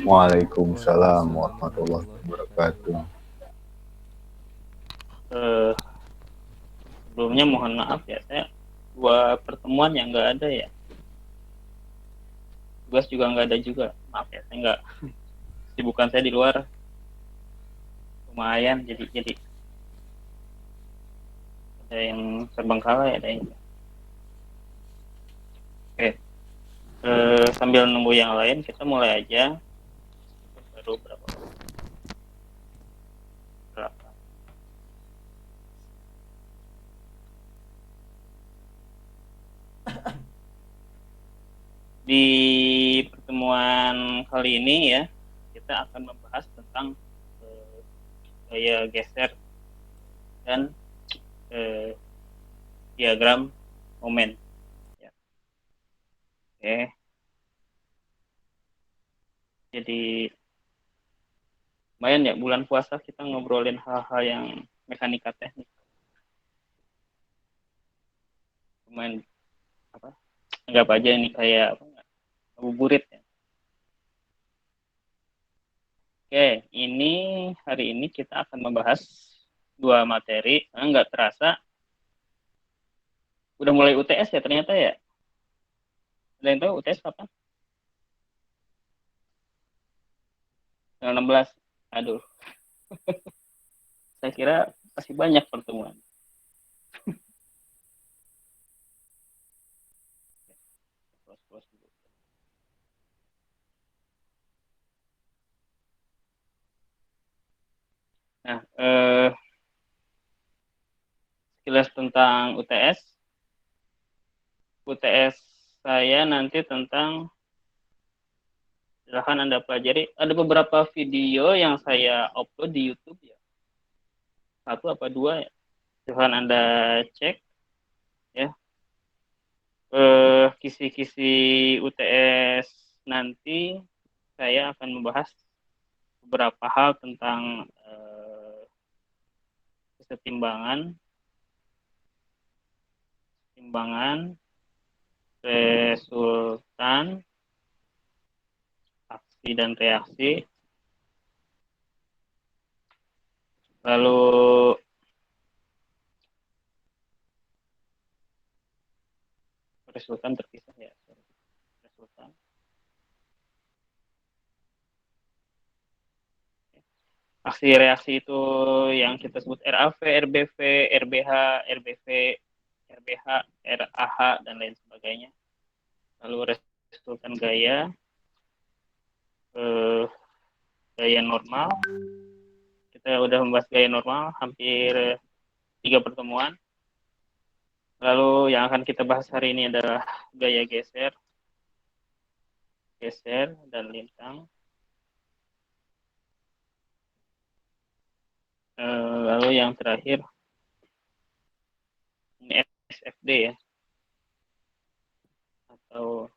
Waalaikumsalam warahmatullahi wabarakatuh. Eh, Sebelumnya mohon maaf ya, saya 2 pertemuan yang nggak ada ya. Tugas juga nggak ada juga. Maaf ya, saya nggak, kesibukan saya di luar lumayan, jadi ada yang terbengkalai, ada yang oke. Sambil nunggu yang lain, kita mulai aja. Baru berapa? Di pertemuan kali ini ya, kita akan membahas tentang gaya geser dan diagram momen. Ya. Oke. Jadi lumayan ya, bulan puasa kita ngobrolin hal-hal yang mekanika teknik. Lumayan apa? Anggap aja ini kayak apa? Ngabuburit ya. Oke, hari ini kita akan membahas 2 materi. Nggak terasa udah mulai UTS ya ternyata ya. Ada yang tahu UTS kapan? Tanggal 16. Aduh, saya kira masih banyak pertemuan. Nah, sekilas tentang UTS. UTS saya nanti tentang, silahkan Anda pelajari. Ada beberapa video yang saya upload di YouTube ya. 1 apa 2 ya. Silahkan Anda cek ya. Kisi-kisi UTS nanti saya akan membahas beberapa hal tentang kesetimbangan, resultan, aksi dan reaksi. Lalu resultan terpisah ya. Resultan. Aksi reaksi itu yang kita sebut RAV, RBV, RBH, RBV, RBH, RAH, dan lain sebagainya. Lalu resultan gaya, gaya normal. Kita udah membahas gaya normal hampir 3 pertemuan. Lalu yang akan kita bahas hari ini adalah gaya geser dan lintang. Lalu yang terakhir ini SFD ya, atau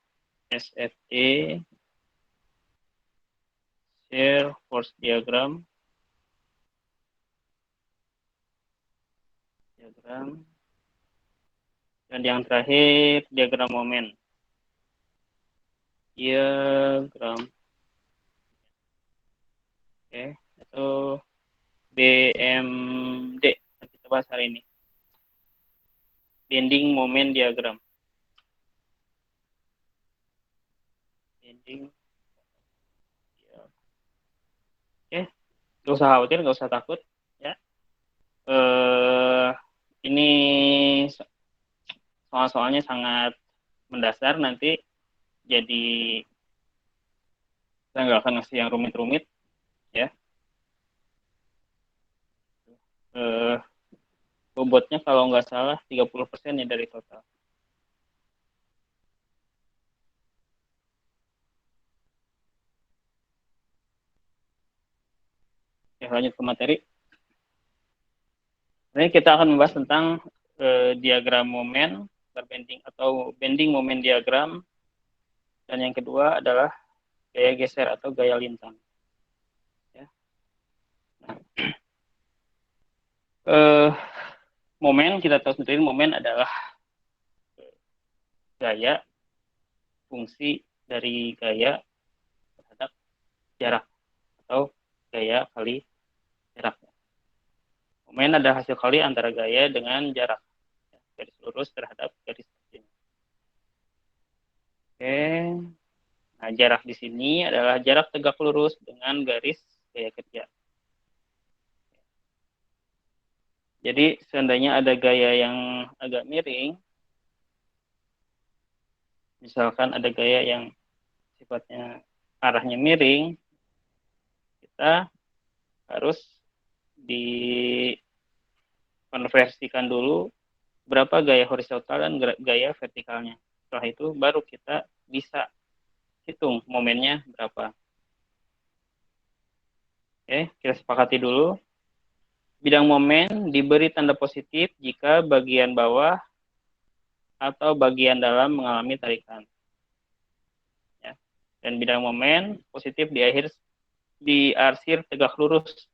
SFD, shear force diagram, dan yang terakhir diagram momen. Oke, itu BMD yang kita bahas hari ini. Bending moment diagram. Oke, nggak usah khawatir, nggak usah takut ya. Ini soal-soalnya sangat mendasar, nanti jadi saya nggak akan ngasih yang rumit-rumit ya. Bobotnya kalau nggak salah 30% ya dari total. Ya, lanjut ke materi. Ini kita akan membahas tentang diagram momen berbending atau bending momen diagram, dan yang kedua adalah gaya geser atau gaya lintang. Ya. Nah, momen, kita tahu sendiri momen adalah gaya, fungsi dari gaya terhadap jarak atau gaya kali jarak. Momen ada hasil kali antara gaya dengan jarak. Garis lurus terhadap garis kecil. Oke. Nah, jarak di sini adalah jarak tegak lurus dengan garis gaya kerja. Jadi, seandainya ada gaya yang agak miring, misalkan ada gaya yang sifatnya arahnya miring, kita harus dikonversikan dulu berapa gaya horizontal dan gaya vertikalnya. Setelah itu baru kita bisa hitung momennya berapa. Oke, kita sepakati dulu. Bidang momen diberi tanda positif jika bagian bawah atau bagian dalam mengalami tarikan. Ya. Dan bidang momen positif di arsir tegak lurus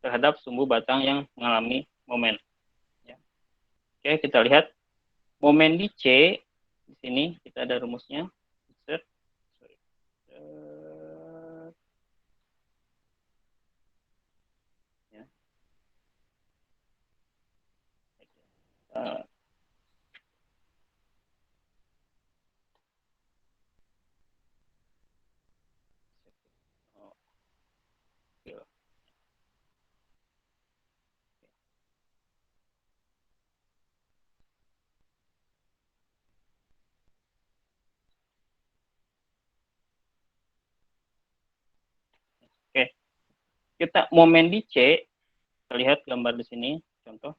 terhadap sumbu batang yang mengalami momen. Ya. Oke, kita lihat momen di C. Di sini kita ada rumusnya. Ya. Oke, kita momen di C, kita lihat gambar di sini, contoh.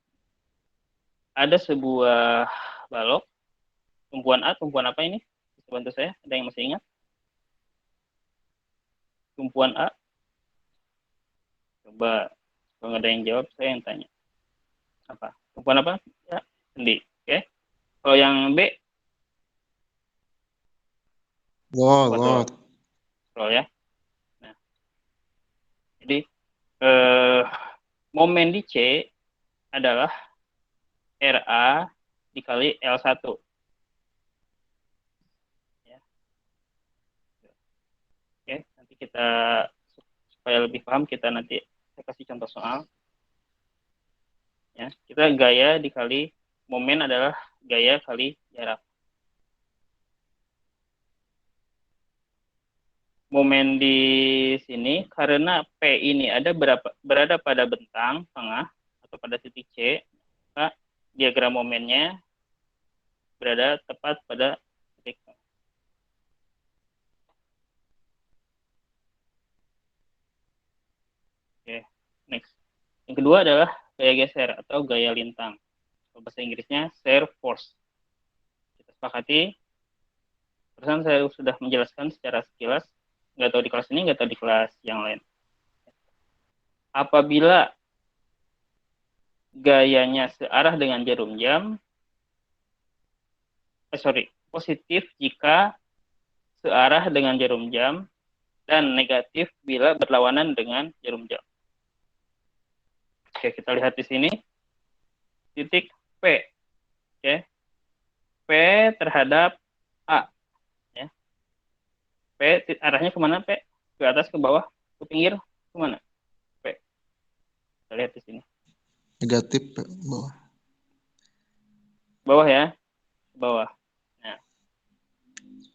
Ada sebuah balok, tumpuan A, tumpuan apa ini? Bisa bantu saya? Ada yang masih ingat? Tumpuan A? Coba, kalau nggak ada yang jawab, saya yang tanya. Apa? Tumpuan apa? Ya, sendi. Oke. Kalau yang B? Lot. Scroll ya. Nah, jadi momen di C adalah RA dikali L1. Ya. Oke, nanti kita supaya lebih paham kita nanti saya kasih contoh soal. Ya, kita gaya dikali momen adalah gaya kali jarak. Momen di sini karena P ini berada pada bentang tengah atau pada titik C, maka diagram momennya berada tepat pada titik tengah. Oke, next. Yang kedua adalah gaya geser atau gaya lintang. Bahasa Inggrisnya shear force. Kita sepakati. Perusahaan saya sudah menjelaskan secara sekilas. Nggak tahu di kelas ini, nggak tahu di kelas yang lain. Apabila gayanya searah dengan jarum jam, positif jika searah dengan jarum jam dan negatif bila berlawanan dengan jarum jam. Oke, kita lihat di sini titik P. Oke. P terhadap A. Ya. P arahnya kemana P? Ke atas, ke bawah, ke pinggir, kemana? P. Kita lihat di sini. Negatif bawah. Bawah ya, bawah. Nah,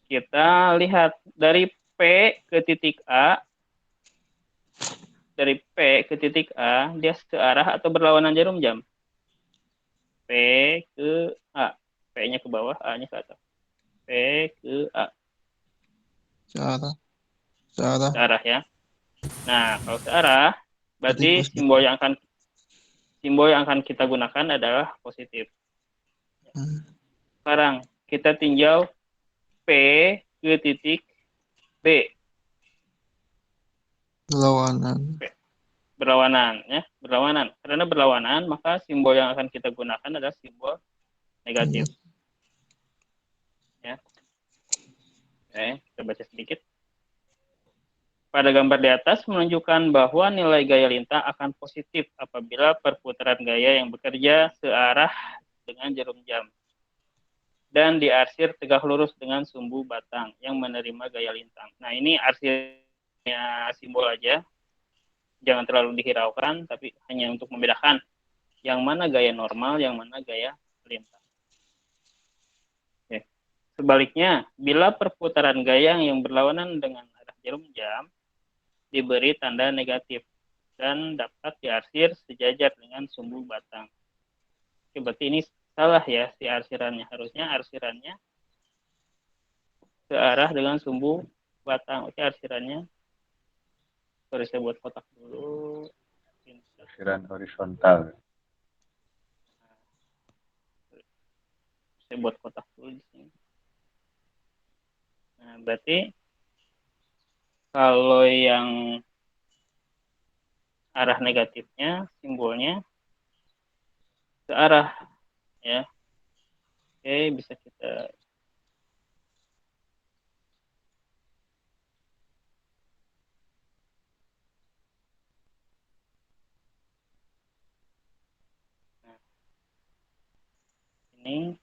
kita lihat dari P ke titik A. Dari P ke titik A, dia searah atau berlawanan jarum jam? P ke A. P-nya ke bawah, A-nya ke atas. P ke A. Searah ya. Nah, kalau searah, berarti simbol yang akan kita gunakan adalah positif. Sekarang kita tinjau P ke titik B. Berlawanan ya, berlawanan. Karena berlawanan, maka simbol yang akan kita gunakan adalah simbol negatif. Ya. Oke, kita baca sedikit. Pada gambar di atas menunjukkan bahwa nilai gaya lintang akan positif apabila perputaran gaya yang bekerja searah dengan jarum jam dan diarsir tegak lurus dengan sumbu batang yang menerima gaya lintang. Nah, ini arsir simbol aja, jangan terlalu dihiraukan, tapi hanya untuk membedakan yang mana gaya normal, yang mana gaya lintang. Oke. Sebaliknya, bila perputaran gaya yang berlawanan dengan arah jarum jam diberi tanda negatif dan dapat diarsir sejajar dengan sumbu batang. Oke, berarti ini salah ya si arsirannya. Harusnya arsirannya ke arah dengan sumbu batang. Oke, arsirannya. Sorry, saya buat kotak dulu. Arsiran horizontal. Saya buat kotak dulu di sini. Nah, berarti kalau yang arah negatifnya, simbolnya ke arah ya. Oke, bisa kita ini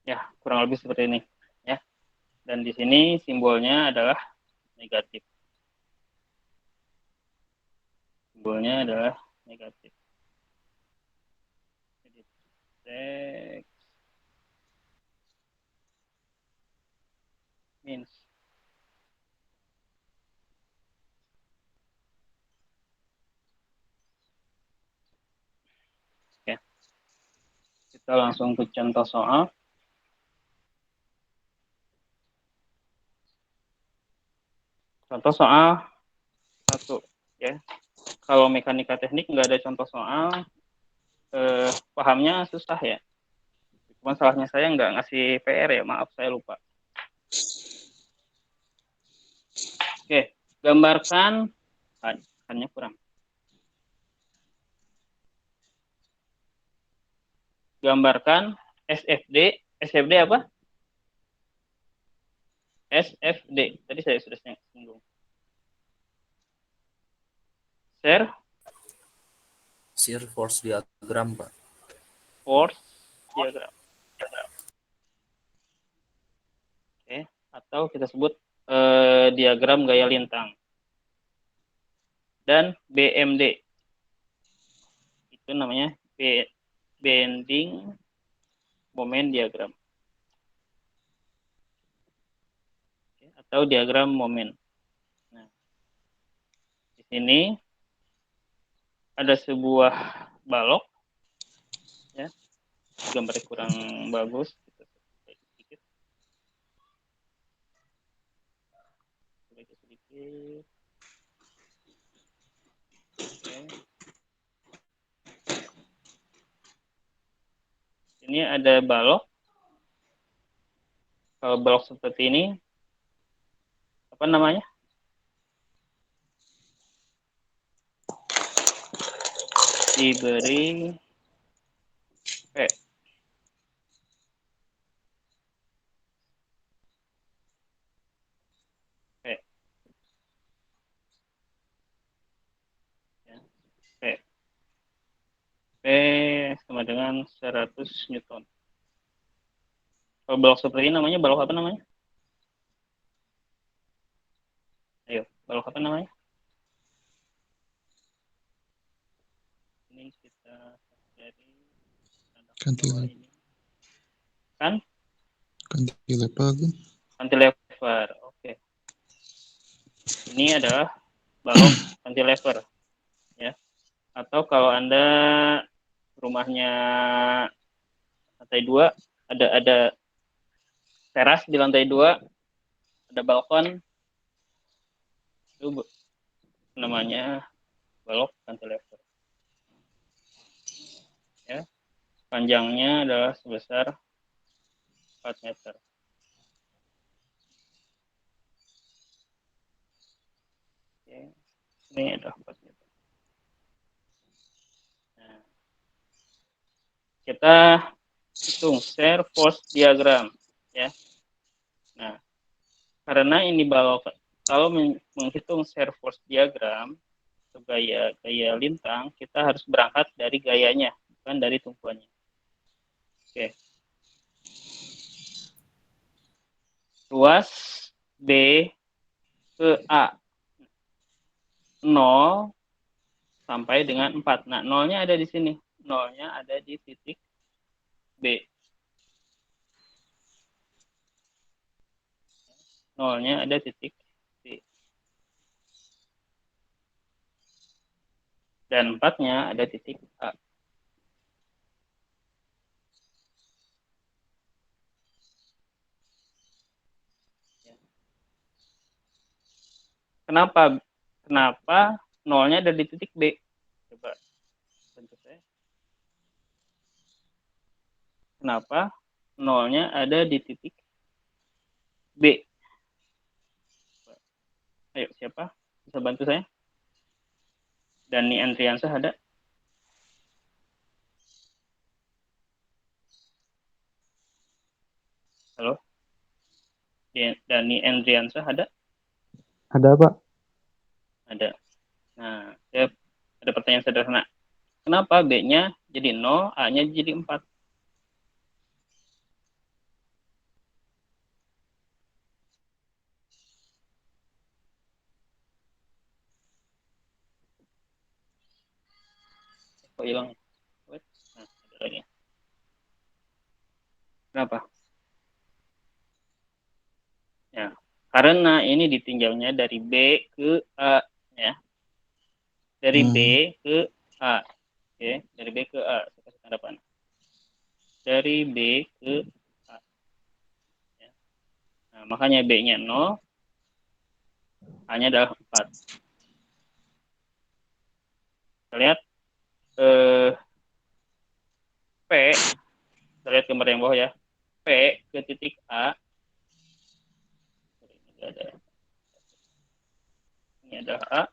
ya, kurang lebih seperti ini ya. Dan di sini simbolnya adalah negatif. Simbolnya adalah negatif. Jadi teks means. Oke. Kita langsung ke contoh soal. Contoh soal 1 ya. Kalau mekanika teknik nggak ada contoh soal, pahamnya susah ya. Cuma salahnya saya nggak ngasih PR ya, maaf saya lupa. Oke, gambarkan, hanya kurang. Gambarkan SFD, SFD apa? SFD, tadi saya sudah singgung. Shear force diagram, Pak. Force diagram. Oke, atau kita sebut diagram gaya lintang. Dan BMD. Itu namanya bending moment diagram. Oke, atau diagram moment. Nah, di sini ada sebuah balok ya, gambarnya kurang bagus, kita sedikit sedikit. Oke. Ini ada balok. Kalau balok seperti ini apa namanya? Diberi P. P. Ya. P. P sama dengan 100 Newton. Kalau balok seperti ini namanya balok apa namanya? Ayo, balok apa namanya? Ini kita dari Cantilever. Kan? Cantilever. Cantilever. Oke. Ini adalah balok cantilever ya. Atau kalau Anda rumahnya lantai 2, ada teras di lantai 2, ada balkon, itu namanya balok cantilever. Ya. Panjangnya adalah sebesar 4 meter. Oke. Ini adalah 4 meter. Nah, kita hitung shear force diagram ya. Nah, karena ini balok kalau menghitung shear force diagram atau gaya lintang, kita harus berangkat dari gayanya, bukan dari tumpuannya. Oke. Ruas B ke A 0 sampai dengan 4. Nah, nolnya ada di sini. Nolnya ada di titik B. Nolnya ada titik B. Dan 4-nya ada titik A. Kenapa nolnya ada di titik B? Coba bantu saya. Kenapa nolnya ada di titik B? Ayo, siapa? Bisa bantu saya? Dani Andriansah ada? Halo? Dani Andriansah ada? Ada, Pak. Ada. Nah, ada pertanyaan sederhana. Kenapa B-nya jadi 0, A-nya jadi 4? Kok hilang? Nah, ada lagi. Kenapa? Ya, karena ini ditinjaunya dari B ke A, ya. Dari B ke A. Oke, dari B ke A. Saya kasih tanda panah. Dari B ke A. Ya. Nah, makanya B-nya 0, A-nya adalah 4. Kita lihat P, kita lihat gambar yang bawah ya. P ke titik A. Ini adalah A.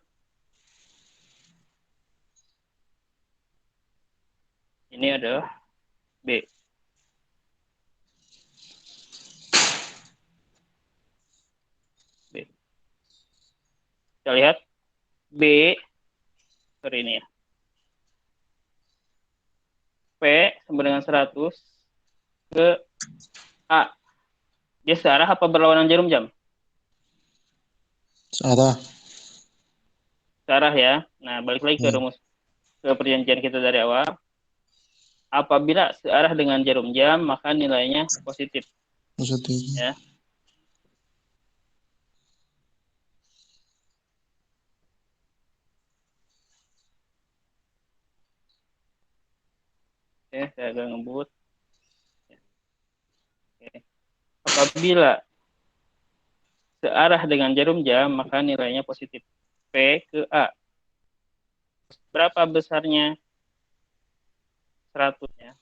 Ini adalah B. B. Kita lihat B, sorry ini ya. P sama dengan 100 ke A. Dia searah apa berlawanan jarum jam? Searah. Searah ya. Nah, balik lagi ke rumus, ke perjanjian kita dari awal. Apabila searah dengan jarum jam, maka nilainya positif. Positif. Ya. Oke, saya agak ngebut. Oke. Apabila searah dengan jarum jam, maka nilainya positif. P ke A. Berapa besarnya? 100 ya.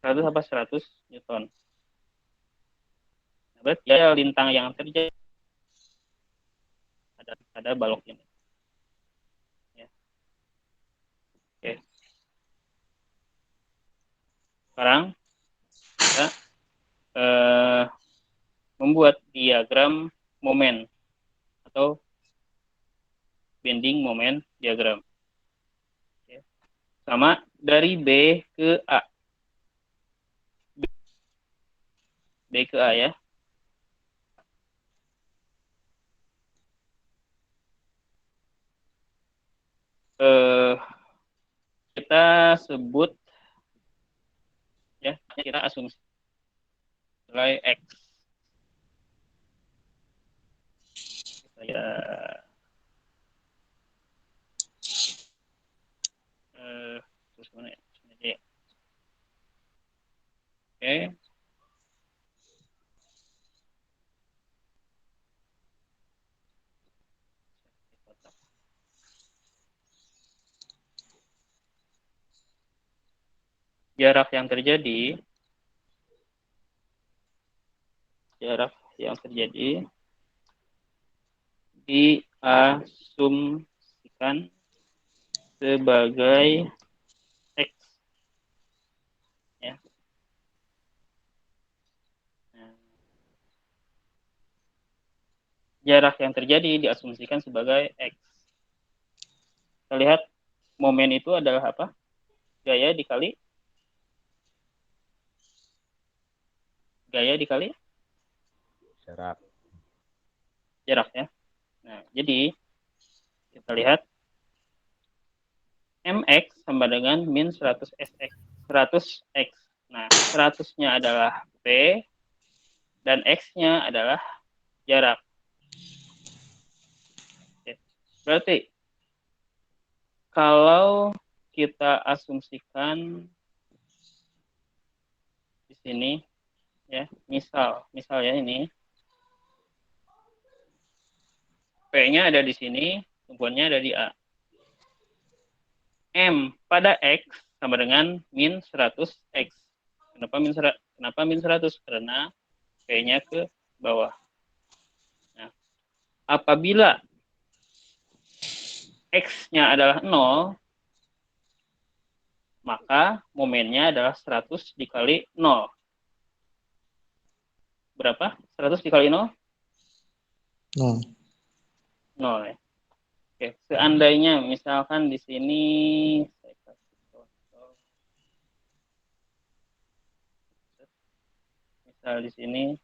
100 apa 100 Newton. Nah, berarti ya lintang yang terjadi ada balok ini. Ya. Oke. Sekarang kita membuat diagram momen atau bending moment diagram. Oke. Sama dari B ke A. B ke A ya. Kita sebut ya, kita asumsi nilai X. Saya terus mana ya? Oke. Jarak yang terjadi diasumsikan sebagai X ya. jarak yang terjadi diasumsikan sebagai X. Kita lihat momen itu adalah apa? Gaya dikali jarak ya. Nah, jadi kita lihat mx sama dengan min 100 sx 100x. Nah, 100-nya adalah p dan x-nya adalah jarak. Oke. Berarti kalau kita asumsikan di sini ya, misal ya ini p-nya ada di sini, tumpuannya ada di A. M pada X sama dengan min 100X. Kenapa min 100? Karena P-nya ke bawah. Nah, apabila X-nya adalah 0, maka momennya adalah 100 dikali 0. Berapa? 100 dikali 0? 0. 0 ya. Oke, seandainya misalkan di sini saya kasih contoh. Misal di sini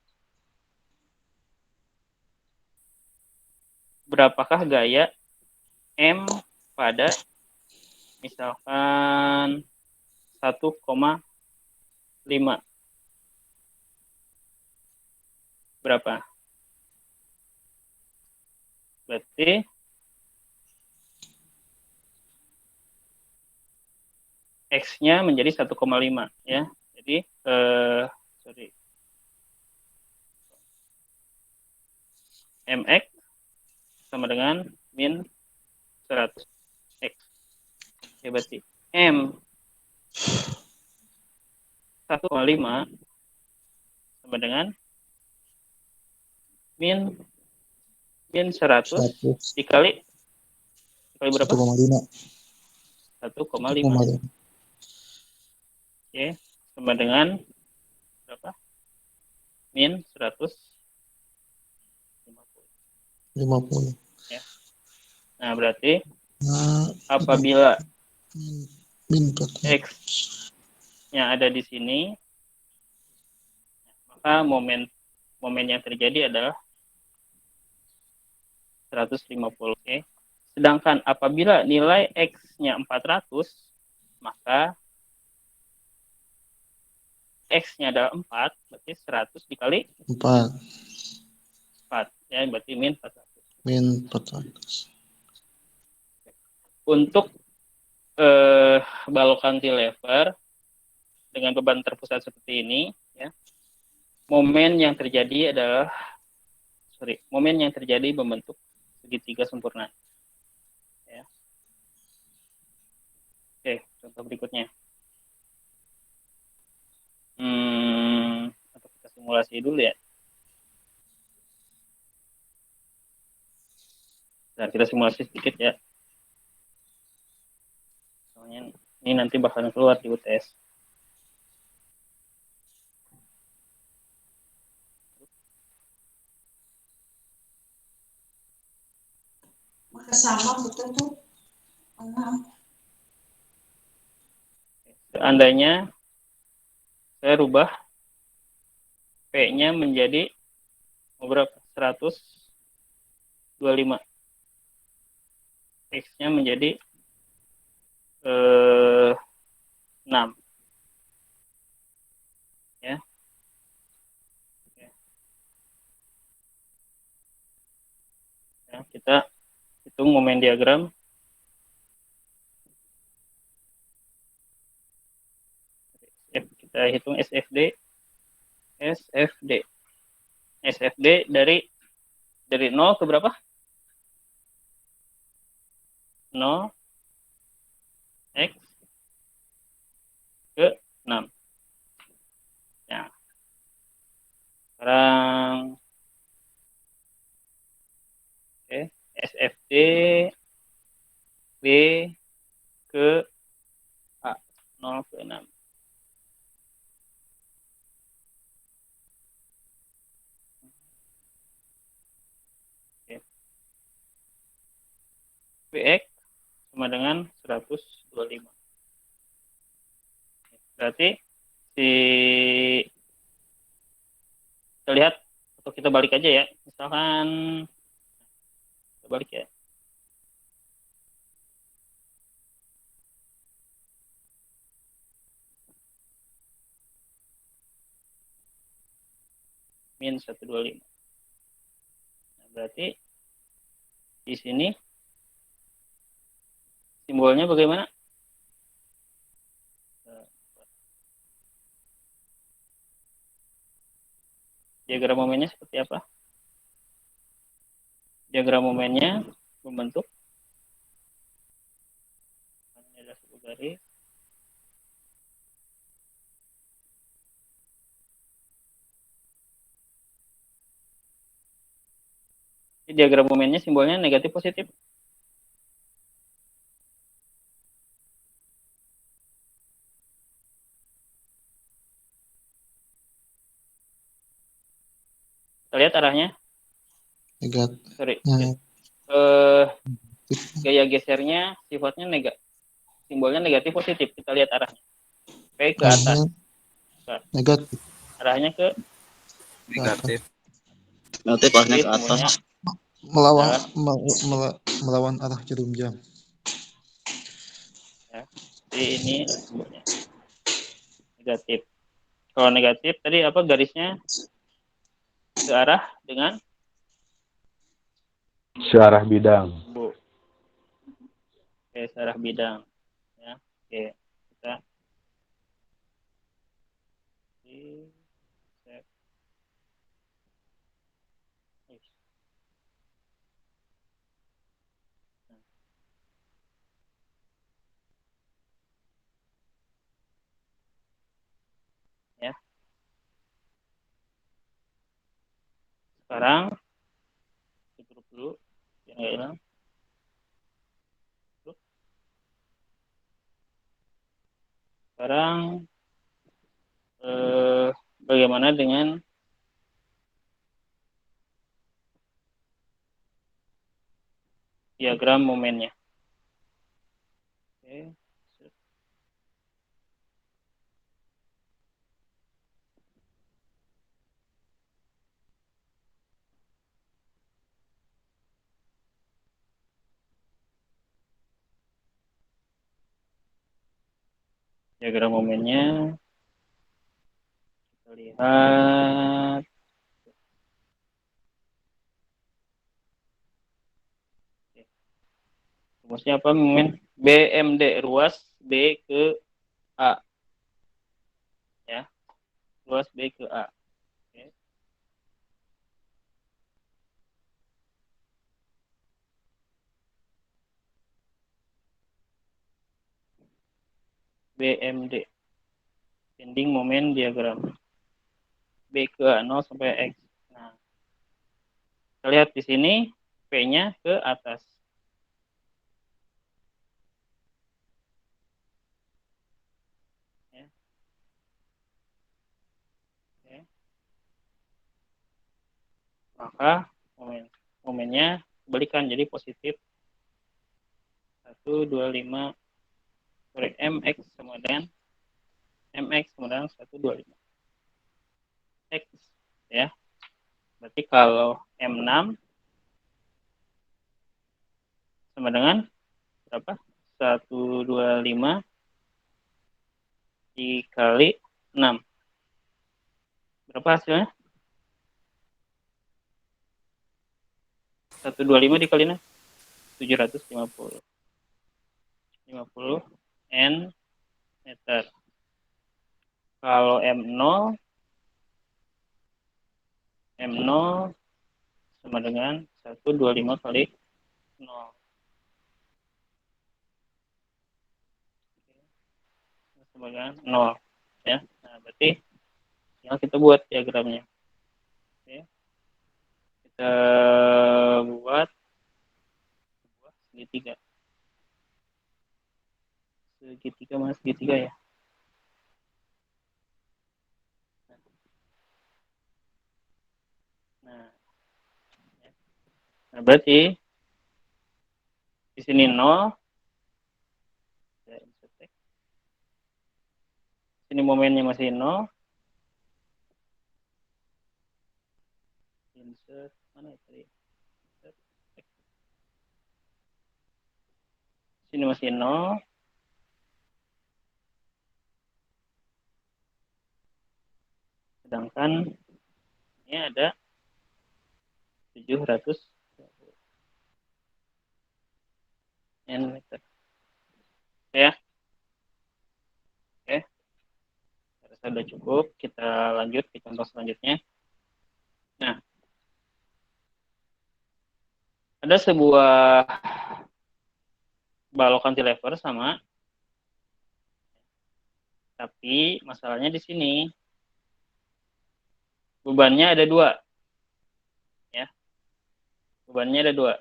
berapakah gaya M pada misalkan 1,5. Berapa? Berarti X-nya menjadi 1,5 ya. Jadi MX sama dengan min 100X. Ya, berarti M 1,5 sama dengan min 100 dikali berapa? 1,5. 1,5. Oke, sama dengan berapa? Min 150. Ya. Nah, berarti apabila X-nya ada di sini, maka momen yang terjadi adalah 150. Oke. Sedangkan apabila nilai X-nya 400, maka X-nya adalah 4, berarti 100 dikali 4. Ya, berarti min 400. Min 400. Untuk balok cantilever dengan beban terpusat seperti ini, ya, momen yang terjadi membentuk segitiga sempurna. Ya. Oke, contoh berikutnya. Atau kita simulasi dulu ya. Nah, kita simulasi sedikit ya. Soalnya ini nanti bakalan keluar di UTS. Sama betul tuh. Seandainya saya rubah P-nya menjadi berapa? 125. X-nya menjadi 6. Ya. Ya, kita hitung momen diagram. Kita hitung SFD dari 0 ke berapa? 0 X ke 6. Ya. Sekarang SFD B ke A 0 ke 6. Bx sama dengan 125. Berarti si kita lihat atau kita balik aja ya. Misalkan kita balik ya. Min 125. Nah, berarti di sini simbolnya bagaimana? Diagram momennya seperti apa? Diagram momennya membentuk ini adalah satu garis. Di diagram momennya simbolnya negatif positif. Kita lihat arahnya. Negatif. Sorry. Nah, Gaya gesernya sifatnya simbolnya negatif positif. Kita lihat arahnya. P ke arahnya atas. negatif. Arahnya ke Negatif. Negatif arahnya jadi ke atas. simbolnya Melawan arah jarum jam. ya. Jadi ini simbolnya negatif. Kalau negatif tadi apa garisnya ke arah dengan Searah bidang. Bu. Oke, searah bidang. Ya. Oke, kita ya. Sekarang tutup dulu yang nggak hilang. Sekarang bagaimana dengan diagram momennya? Oke. Diagram momennya kita lihat. Rumusnya apa momen? BMD ruas B ke A. Ya. Ruas B ke A. Oke. BMD. Bending moment diagram. B ke A 0 sampai X. Nah, kita lihat di sini P-nya ke atas. Ya. Oke. Maka momennya balikan jadi positif 125 sorry, MX sama dengan 125 X ya. Berarti kalau M6 sama dengan berapa? 125 dikali 6. Berapa hasilnya? 125 dikali 6. 750. 50 N meter. Kalau M0 sama dengan 125 kali 0. Sama dengan 0. Ya. Nah, berarti tinggal kita buat diagramnya. Oke. Kita buat segitiga. Segitiga mana segitiga ya? Nah, berarti Di sini 0. Sini momennya masih 0. Insert mana tadi? Sini masih 0. Sedangkan ini ada 700 Nm. Ya. Oke. Rasa sudah cukup. Kita lanjut ke contoh selanjutnya. Nah, ada sebuah balok cantilever sama, tapi masalahnya di sini bebannya ada 2, ya. Bebannya ada 2.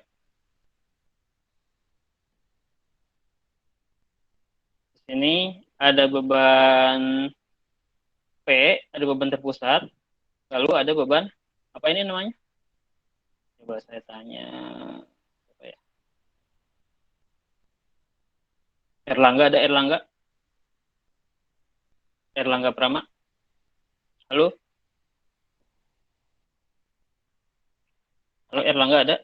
Di sini ada beban P, ada beban terpusat, lalu ada beban apa ini namanya? Coba saya tanya apa ya? Erlangga, ada Erlangga? Erlangga Prama? Halo? Halo, Erlangga ada?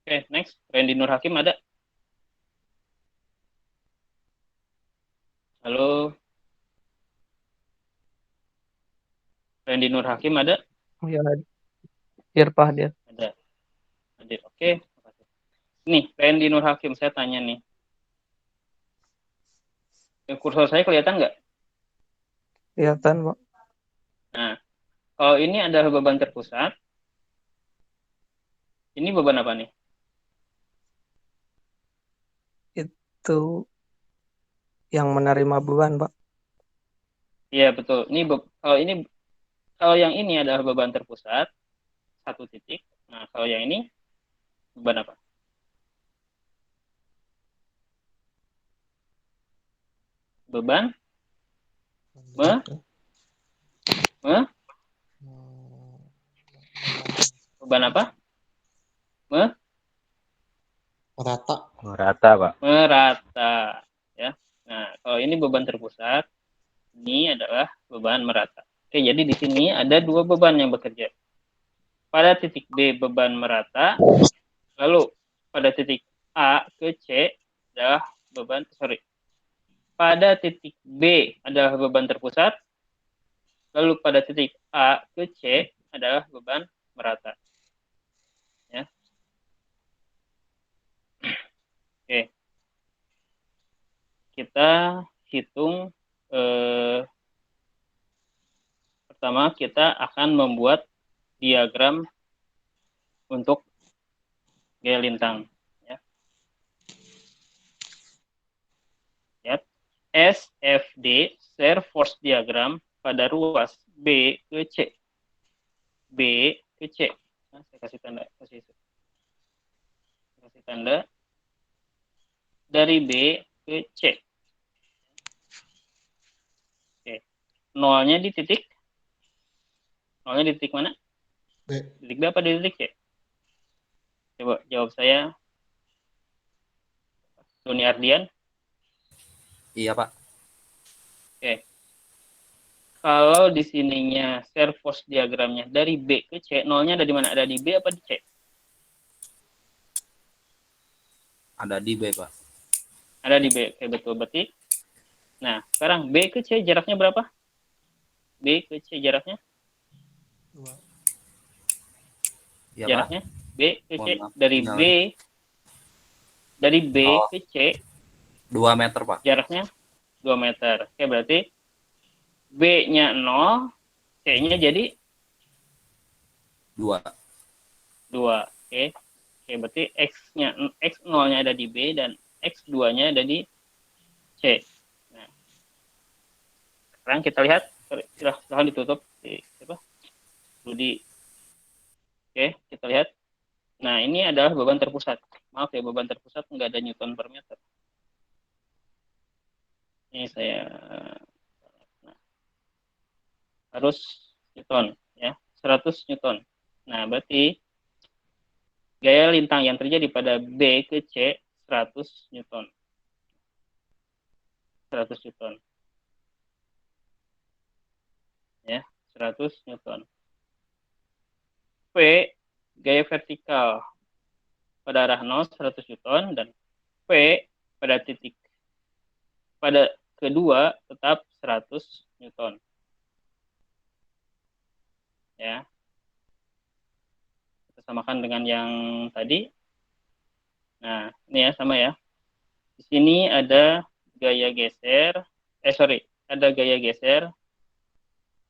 Oke, next. Randy Nur Hakim ada? Halo? Randy Nur Hakim ada? Ya, hadir Pak, hadir. Ada. Hadir. Oke. Nih, Randy Nur Hakim, saya tanya nih. Kursor saya kelihatan nggak? Kelihatan Pak. Nah, kalau ini adalah beban terpusat, ini beban apa nih? Itu yang menerima beban Pak. Iya, betul. Kalau yang ini adalah beban terpusat, 1 titik. Nah, kalau yang ini beban apa? Beban beban apa? Merata. Merata, Pak. Merata, ya. Nah, kalau ini beban terpusat, ini adalah beban merata. Oke, jadi di sini ada 2 beban yang bekerja. Pada titik B beban merata, lalu pada titik A ke C adalah beban, pada titik B adalah beban terpusat, lalu pada titik A ke C adalah beban merata. Ya. Oke. Kita hitung, pertama kita akan membuat diagram untuk gaya lintang. Ya. Lihat. SFD, shear force diagram pada ruas B ke C. B ke C. Nah, saya kasih tanda dari B ke C. Oke. Nolnya di titik mana? B. Titik B apa di titik C? Coba jawab saya. Doni Ardian. Iya, Pak. Oke. Kalau di sininya shear force diagramnya dari B ke C, nolnya ada di mana? Ada di B apa di C? Ada di B, Pak. Ada di B. Oke, betul. Berarti, nah, sekarang B ke C jaraknya berapa? B ke C jaraknya? 2. Iya, Jaraknya Pak. B ke C. Mohon maaf. Dari B Oh. ke C 2 meter, Pak. jaraknya 2 meter. Oke, berarti B-nya 0, C-nya jadi 2. 2. Oke. Oke, berarti X0-nya ada di B dan X2-nya ada di C. Nah, sekarang kita lihat, silahkan ditutup di Rudi. Oke, kita lihat. Nah, ini adalah beban terpusat. Maaf ya, beban terpusat nggak ada Newton per meter. Ini saya harus Newton, ya, 100 Newton. Nah, berarti gaya lintang yang terjadi pada B ke C 100 Newton. 100 Newton. Ya, 100 Newton. P, gaya vertikal pada arah 0 100 Newton, dan P pada titik pada kedua tetap 100 Newton. Ya. Kita samakan dengan yang tadi. Nah, ini ya sama ya. Di sini ada gaya geser, ada gaya geser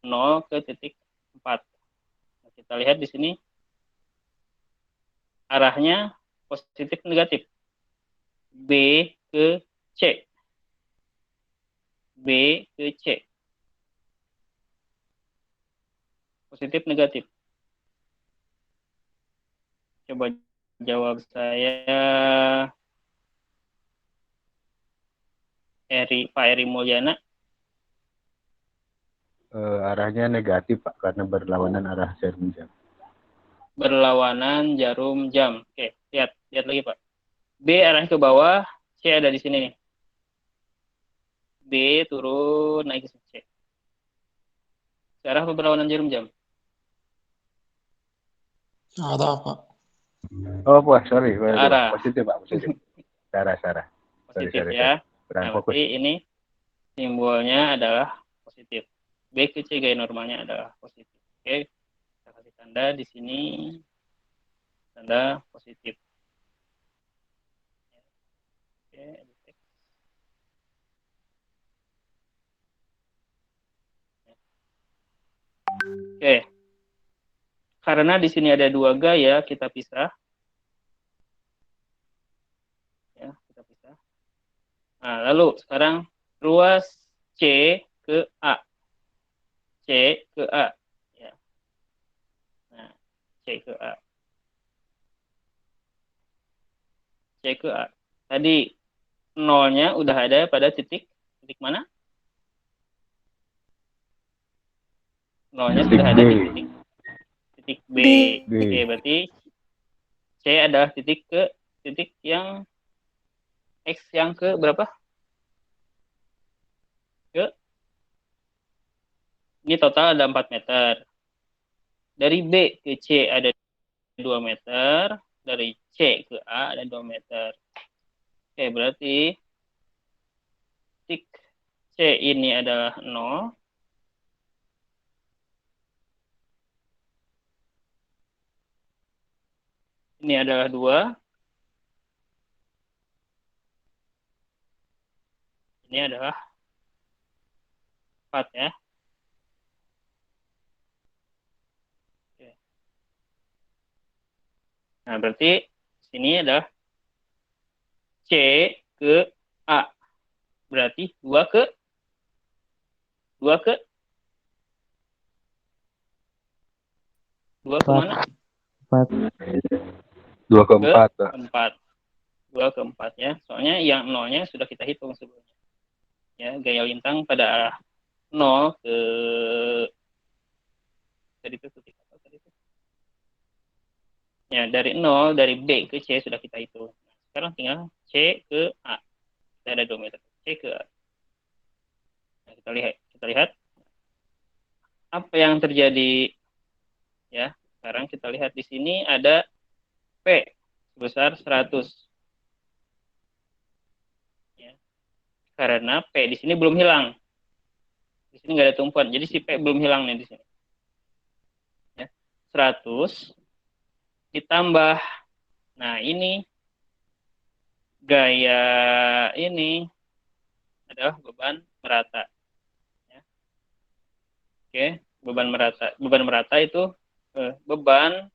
0 ke titik 4. Nah, kita lihat di sini arahnya positif negatif. B ke C. B ke C. Positif negatif. Coba jawab saya, Pak Eri Mulyana. Arahnya negatif, Pak, karena berlawanan arah jarum jam. Berlawanan jarum jam. Oke, lihat lagi, Pak. B arahnya ke bawah, C ada di sini nih. B turun naik ke C. Arah berlawanan jarum jam. Ada, Pak. Oh, Pak, sorry. Arah. Positif, Pak, positif. Sarah. Positif Sorry. ya. Kurang Nah, fokus. berarti ini simbolnya adalah positif. B ke C gaya normalnya adalah positif. Oke, kita kasih tanda di sini, tanda positif. Oke, oke. Karena di sini ada dua gaya, kita pisah. Ya, kita pisah. Nah, lalu sekarang ruas C ke A. C ke A. Ya. Nah, C ke A. C ke A. Tadi nolnya udah ada pada titik mana? Nolnya sudah ada di titik B. Oke, berarti C adalah titik yang X yang ke berapa? Ini total ada 4 meter. Dari B ke C ada 2 meter. Dari C ke A ada 2 meter. Oke, berarti titik C ini adalah 0. Ini adalah 2. Ini adalah 4 ya. Oke. Nah, berarti sini adalah C ke A. Berarti 2 ke mana? 2 ke 4, Pak. 4. 2 ke 4 ya. Soalnya yang nolnya sudah kita hitung sebelumnya. Ya, gaya lintang pada arah 0 ke tadi itu titik apa tadi itu? Ya, dari 0 dari B ke C sudah kita hitung. Nah, sekarang tinggal C ke A. Kita ada 2 meter. C ke A. Nah, kita lihat apa yang terjadi ya. Sekarang kita lihat di sini ada P sebesar 100. Ya. Karena P di sini belum hilang. Di sini nggak ada tumpuan. Jadi si P belum hilang nih di sini. Ya. 100 ditambah. Nah, ini gaya ini adalah beban merata. Ya. Oke, beban merata. Beban merata itu beban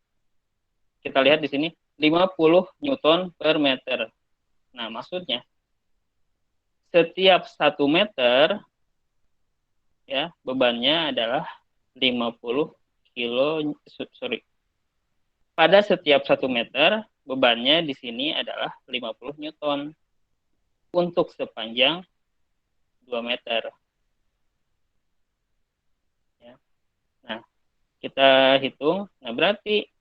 kita lihat di sini 50 Newton per meter. Nah, maksudnya setiap 1 meter ya bebannya adalah 50 kilo. Pada setiap 1 meter bebannya di sini adalah 50 Newton untuk sepanjang 2 meter. Ya. Nah, kita hitung. Nah, berarti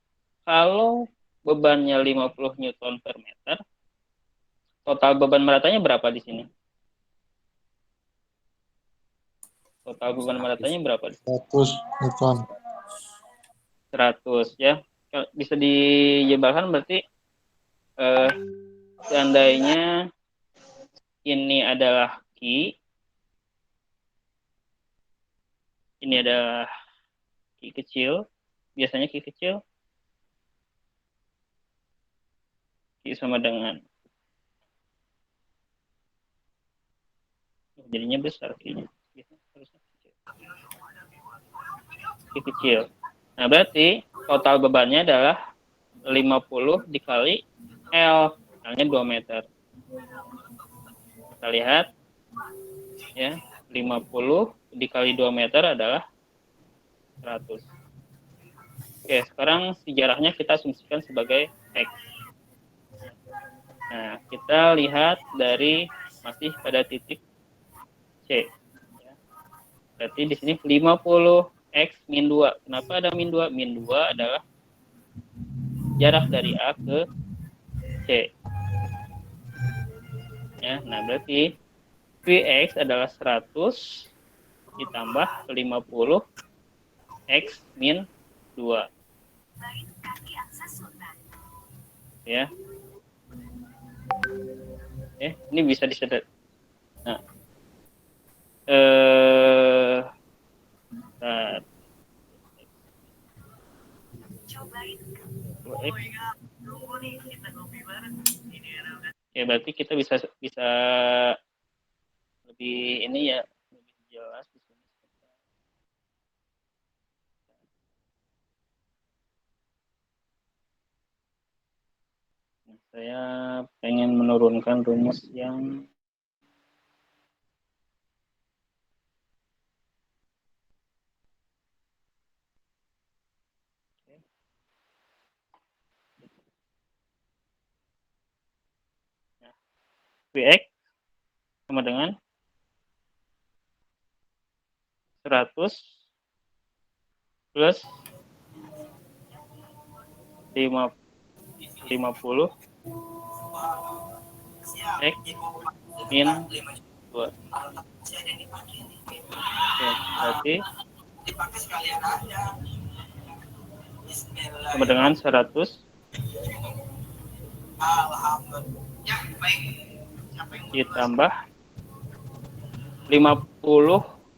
kalau bebannya 50 Newton per meter, total beban meratanya berapa di sini? Total beban meratanya berapa? 100 Newton. 100 ya. Bisa dijebalkan berarti seandainya ini adalah Q, ini adalah Q kecil, biasanya Q kecil Q sama dengan, jadinya besar Q-nya. Q kecil. Nah, berarti total bebannya adalah 50 dikali L, L-nya 2 meter. Kita lihat ya, 50 dikali 2 meter adalah 100. Oke, sekarang sejarahnya kita asumsikan sebagai X. Nah, kita lihat dari masih pada titik C. Berarti di sini 50 X min 2. Kenapa ada min 2? Min 2 adalah jarak dari A ke C. Ya, nah berarti Vx adalah 100 ditambah 50 X min 2. Ya. Ini bisa disedot. Nah. Ya, berarti kita bisa lebih ini ya, lebih jelas di sini. Nah, saya pengen menurunkan rumus yang Vx sama dengan 100 plus 50 X min 2. Oke, berarti sama dengan 100 ditambah 50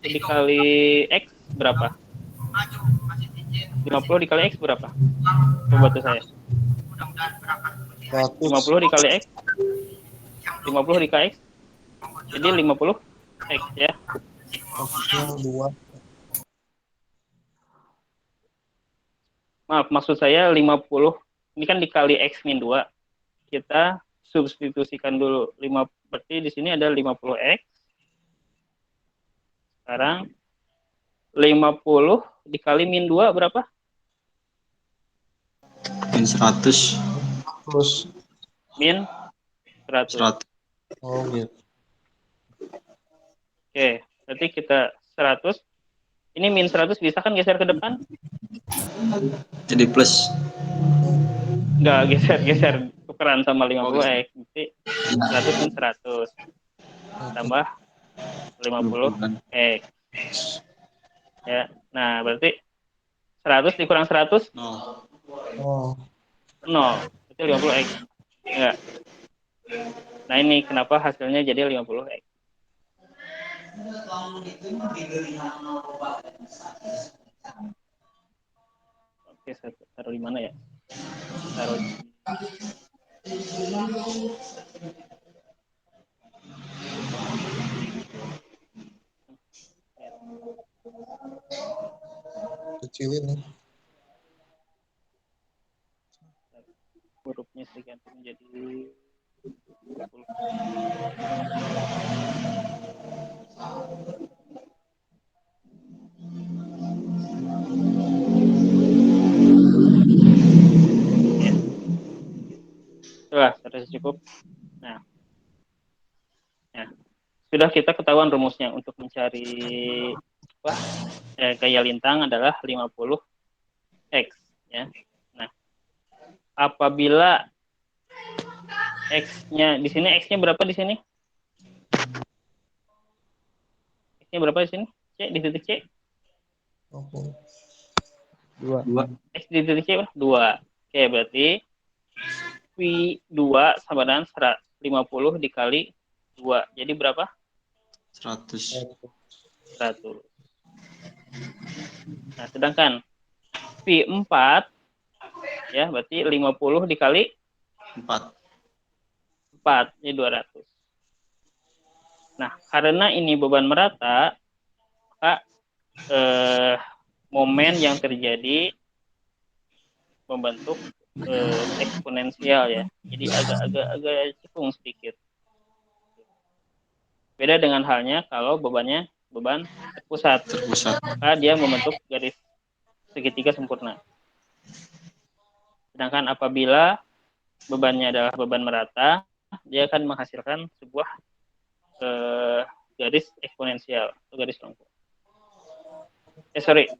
dikali X berapa? 50 dikali X berapa? Coba tuh saya. 100. 50 dikali X. 50 dikali X. Jadi 50 X ya. X-nya 2. Maaf, maksud saya 50. Ini kan dikali X min 2. Kita substitusikan dulu 5, berarti di sini ada 50X. Sekarang 50 dikali min 2 berapa? Min 100. Terus. Min 100. 100. Oh gitu. Oke, berarti kita 100. Ini min 100 bisa kan geser ke depan? Jadi plus. Enggak, geser tukeran sama 50X. Berarti 100 min 100. Tambah 50X. Ya, nah berarti 100 dikurang 100? 0. Oh. 0. Berarti 50X. Enggak. Nah ini kenapa hasilnya jadi 50X. Oke, saya taruh di mana ya? Taruh di... Kecilin nih. hurufnya saya ganti menjadi 10. Ya. Sudah cukup. Nah, sudah kita ketahuan rumusnya untuk mencari gaya lintang adalah 50X ya. Nah, apabila X-nya di sini, X-nya berapa di sini? X-nya berapa di sini? C, di titik C. 20. 2. X di titik C 2. Oke, berarti V2 sama dengan 50 dikali 2. Jadi berapa? 100. 100. Nah, sedangkan V4 ya, berarti 50 dikali 4. 4, jadi 200. Nah, karena ini beban merata, maka momen yang terjadi membentuk eksponensial ya. Jadi agak cekung sedikit. Beda dengan halnya kalau beban terpusat. Terpusat. Maka dia membentuk garis segitiga sempurna. Sedangkan apabila bebannya adalah beban merata, dia akan menghasilkan sebuah garis eksponensial atau garis lengkung. Sorry.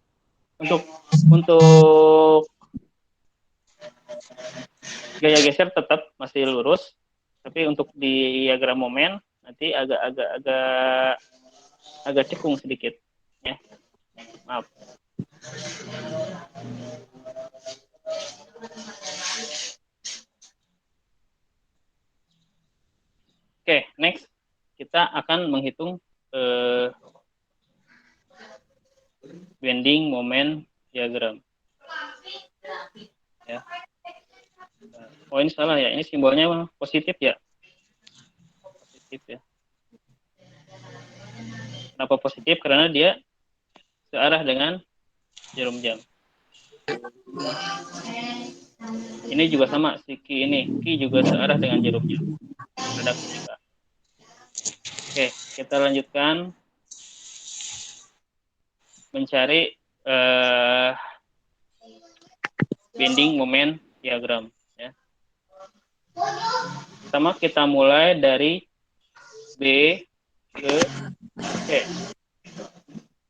Untuk gaya geser tetap masih lurus, tapi untuk diagram momen nanti agak cekung sedikit ya. Maaf. Oke, next kita akan menghitung bending moment diagram. Ya. Oh, ini salah ya. Ini simbolnya positif ya. Positif ya. Kenapa positif? Karena dia searah dengan jarum jam. Ini juga sama si Ki ini. Ki juga searah dengan jarum jam. Redaksi juga. Oke, kita lanjutkan mencari bending moment diagram. Ya. Pertama kita mulai dari B ke C.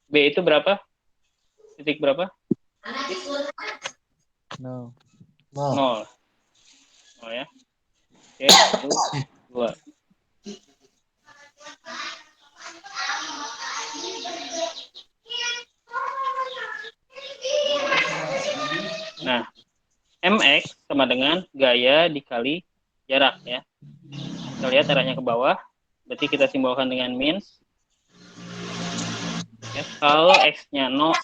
B itu berapa? Titik berapa? 0. 0 ya. Oke, 2. Nah, MX sama dengan gaya dikali jarak ya. Kita lihat arahnya ke bawah, berarti kita simbolkan dengan minus. Ya, kalau X-nya 0,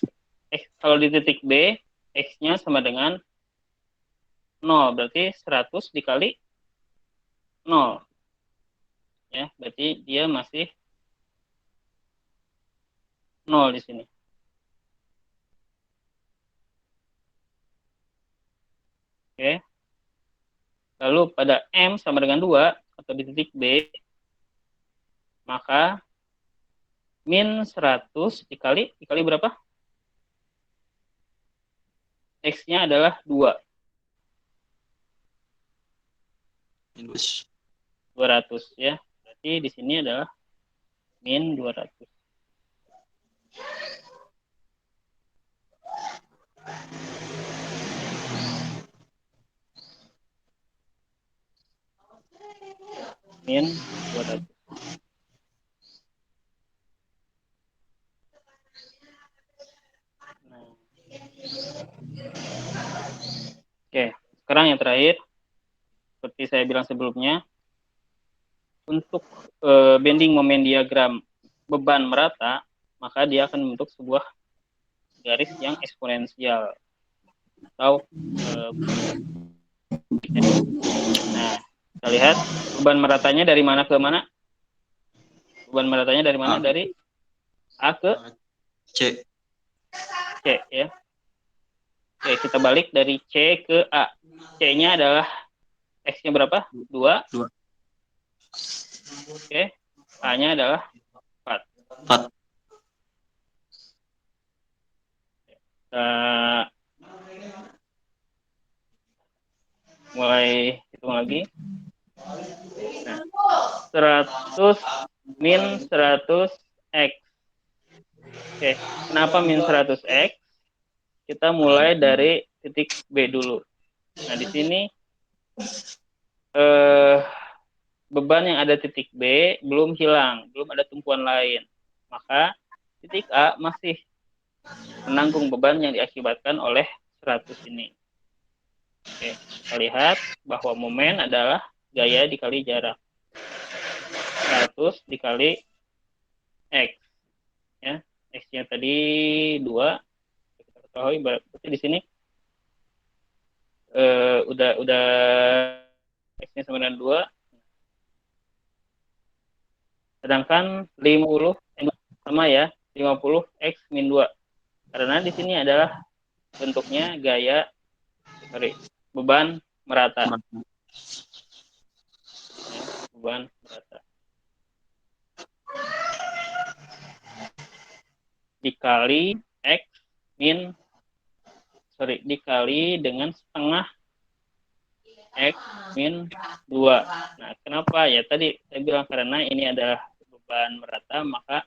kalau di titik B, X-nya sama dengan 0, berarti 100 dikali 0. Ya, berarti dia masih 0 di sini. Oke. Lalu pada M sama dengan 2 atau di titik B, maka min 100 dikali berapa? X-nya adalah 2. Minus 200 ya. Berarti di sini adalah min 200. Min 200. Nah. Oke, sekarang yang terakhir, seperti saya bilang sebelumnya, untuk bending moment diagram beban merata, maka dia akan membentuk sebuah garis yang eksponensial atau nah, kita lihat beban meratanya dari mana ke mana? Beban meratanya dari mana? Dari A ke C. C ya. Oke, kita balik dari C ke A. C-nya adalah X-nya berapa? 2. 2. Oke. A-nya adalah 4. 4. Mulai hitung lagi. Nah, 100 min 100 X. Oke, kenapa min 100 X? Kita mulai dari titik B dulu. Nah, di sini beban yang ada titik B belum hilang, belum ada tumpuan lain. Maka titik A masih menanggung beban yang diakibatkan oleh 100 ini. Oke, kita lihat bahwa momen adalah gaya dikali jarak. 100 dikali X. Ya, X-nya tadi 2. Kita ketahui berarti di sini udah X-nya sama dengan 2. Sedangkan 50 sama ya, 50 X min 2. Karena di sini adalah bentuknya beban merata. Ya, beban merata. Dikali dengan setengah X min 2. Nah, kenapa? Ya tadi saya bilang karena ini adalah beban merata, maka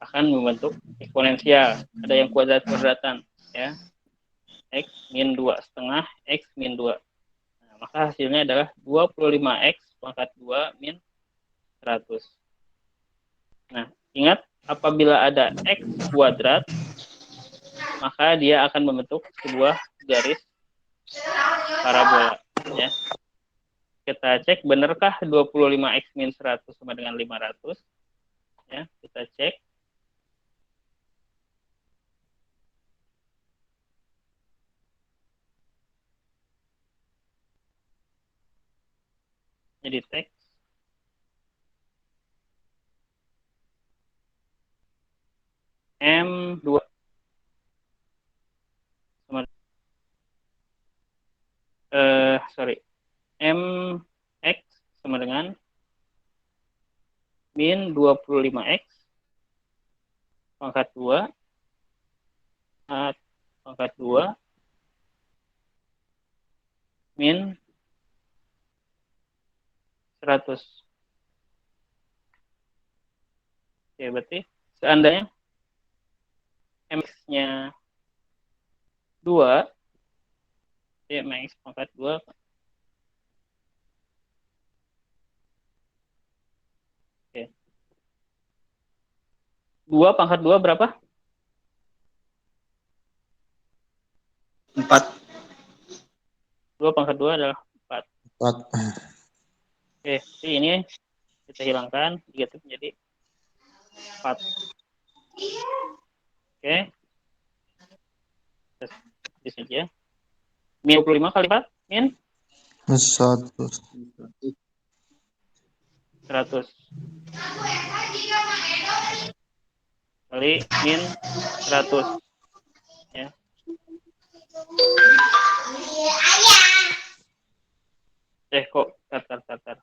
akan membentuk eksponensial. Ada yang kuadrat-kuadratan, ya. X min 2, setengah X min 2. Nah, maka hasilnya adalah 25X pangkat 2 min 100. Nah, ingat apabila ada X kuadrat, maka dia akan membentuk sebuah garis parabola, ya. Kita cek benarkah 25X min 100 sama dengan 500? Ya, kita cek. Jadi teks M2 sama MX sama dengan min 25X pangkat 2 pangkat 2 min 100. Oke, berarti seandainya MX-nya 2, ya MX pangkat 2, oke. 2 pangkat 2 berapa? 4. 2 pangkat 2 adalah 4. 4. Oke, jadi ini kita hilangkan, negatif menjadi 4. Oke. Di saja. Min 25 kali 4, min 100. 100. Kali min 100. Ya. Kok tar.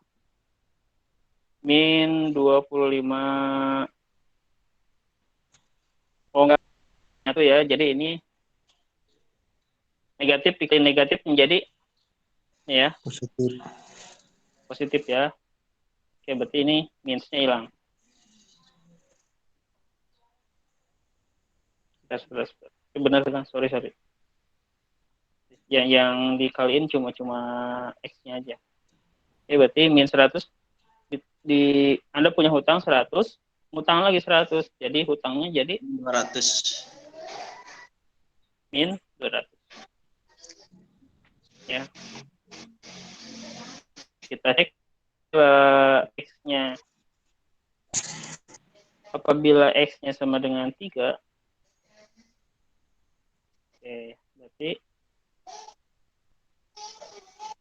Min 25. Oh enggak, itu ya. Jadi ini negatif dikali negatif menjadi ya positif ya. Oke, berarti ini minusnya hilang. Benar kan? Sorry. Yang dikaliin cuma X-nya aja. Oke, berarti min 100 Anda punya hutang 100, hutang lagi 100. Jadi hutangnya jadi 200. min 200. Ya. Kita cek X-nya. Apabila X-nya sama dengan 3, oke, berarti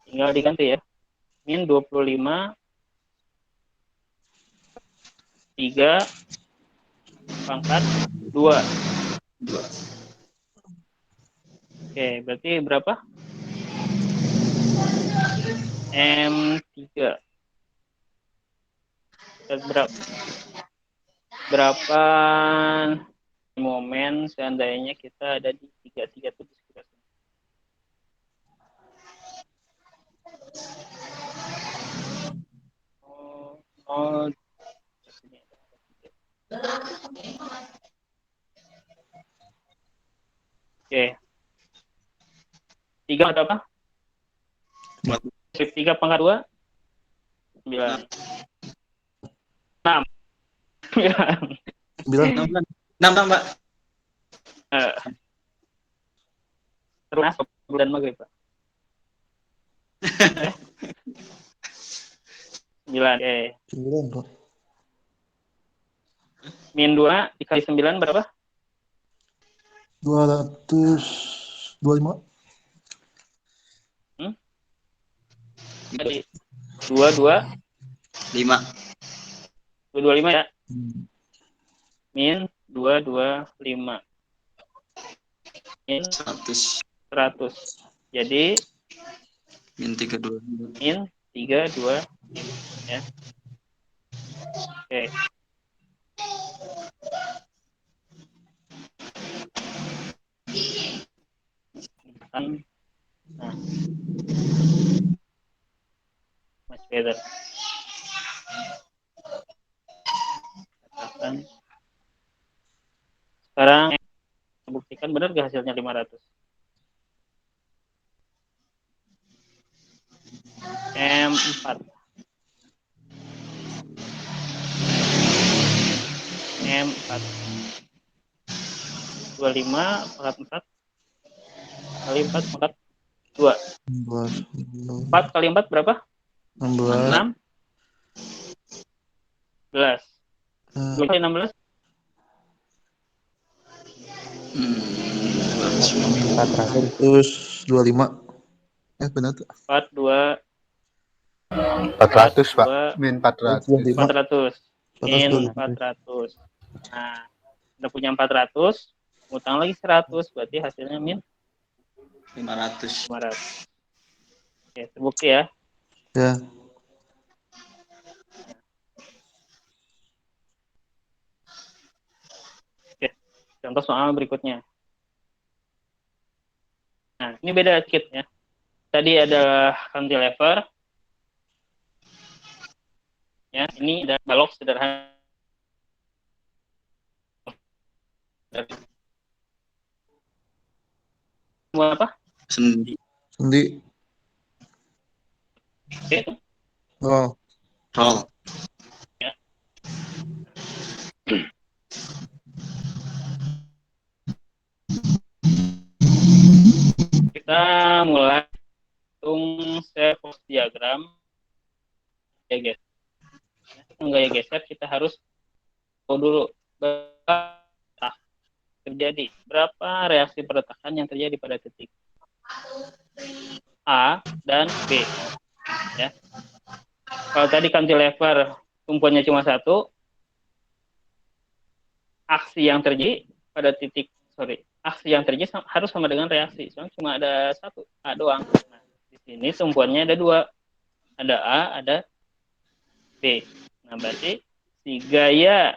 tinggal diganti ya. Min 25 3 pangkat 2. Oke, berarti berapa? M3. Berapa momen seandainya kita ada di 33 itu sekitar sini. Oke. 3 atau apa? Empat. 3 pangkat 2? 9. 6. 9. 6 Mbak. Terus bulan maghrib, Pak. 9. Oke. 9, Pak. Min 2 dikali 9 berapa? 225. Tadi 22 5. 225 ya. Hmm. Min 225. Min 100. 100. Jadi Min 32. min 325 ya. Oke. Nah, much better. Katakan. Sekarang buktikan benar gak hasilnya 500? M4. M4. 25 pangkat 4 kali 4 pangkat 2. 4 kali 4 berapa? 16. 6. 11. 2 kali 16? 425. Benar tuh. 4, 2, 400, Pak. Min 400. 425. 400. Min 400. Nah, udah punya 400, utang lagi 100, berarti hasilnya min 500. 500. Oke, terbukti ya. Ya. Oke, contoh soal berikutnya. Nah, ini beda sedikit ya. Tadi adalah cantilever. Ya, ini ada balok sederhana. Mau apa? Sendi. Oke. Oh. Roll. Kita mulai hitung servo diagram. Ya, guys. Enggak ya geser, kita harus tahu dulu berapa terjadi, berapa reaksi peretakan yang terjadi pada titik A dan B. Ya. Kalau tadi cantilever tumpuannya cuma satu, aksi yang terjadi pada titik, aksi yang terjadi harus sama dengan reaksi. Soalnya cuma ada satu, A doang. Nah, di sini tumpuannya ada dua, ada A, ada B. Nah, berarti si gaya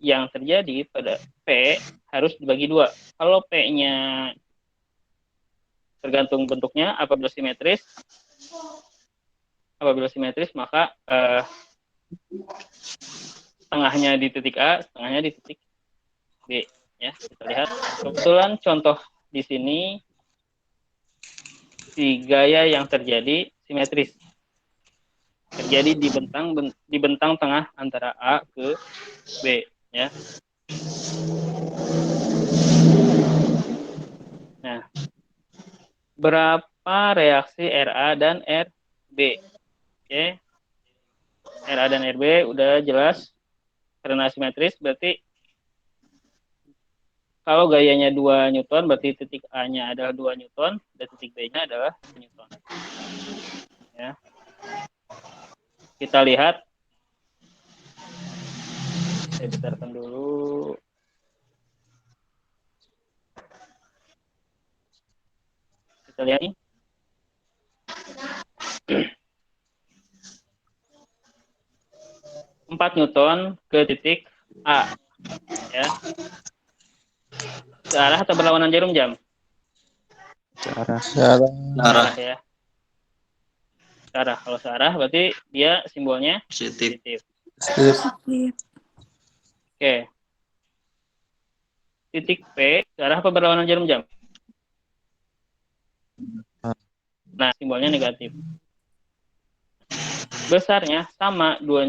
yang terjadi pada P harus dibagi dua. Kalau P-nya tergantung bentuknya, apabila simetris maka setengahnya di titik A, setengahnya di titik B. Ya, kita lihat. Kebetulan contoh di sini si gaya yang terjadi simetris. Terjadi di bentang tengah antara A ke B, ya. Nah, berapa reaksi RA dan RB? Oke. RA dan RB udah jelas karena simetris, berarti kalau gayanya 2 Newton, berarti titik A-nya adalah 2 Newton dan titik B-nya adalah Newton. Ya. Kita lihat. Saya besarkan dulu. Kita lihat ini. Empat Newton ke titik A. Ya. Searah atau berlawanan jarum jam? Searah ya. Searah. Kalau searah berarti dia simbolnya positif. Oke. Titik P searah apa berlawanan jarum jam? Nah, simbolnya negatif. Besarnya sama, dua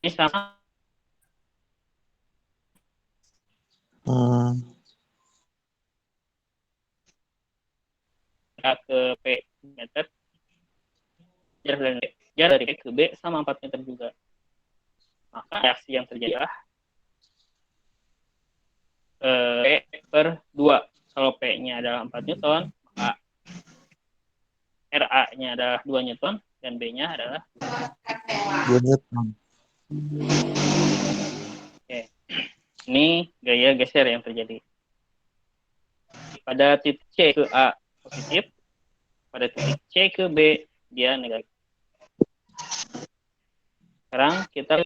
ini sama Hmm. ke P meter, jarak dari P ke B sama 4 meter juga. Maka reaksi yang terjadi adalah P per 2. Kalau P-nya adalah 4 Newton, maka RA-nya adalah 2 Newton, dan B-nya adalah 2 Newton. Oke. Ini gaya geser yang terjadi. Pada titik C ke A positif, pada titik C ke B dia negatif. Sekarang kita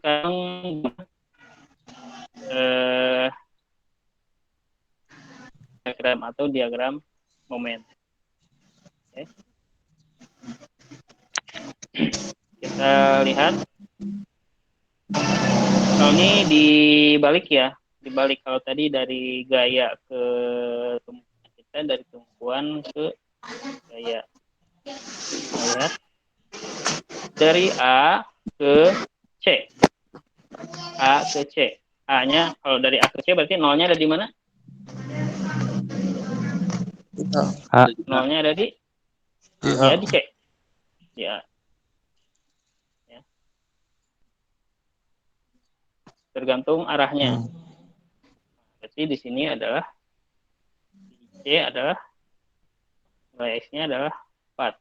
diagram atau diagram momen. Oke. Kita lihat. Kalau ini dibalik ya, dibalik. Kalau tadi dari gaya ke tumpuan, kita dari tumpuan ke gaya. Kita lihat dari A ke C. A ke C. A-nya kalau dari A ke C berarti nolnya ada di mana? Nolnya ada di Iya. di C. Ya. Ya. Tergantung arahnya. Berarti di sini adalah C adalah nilai X-nya adalah 4.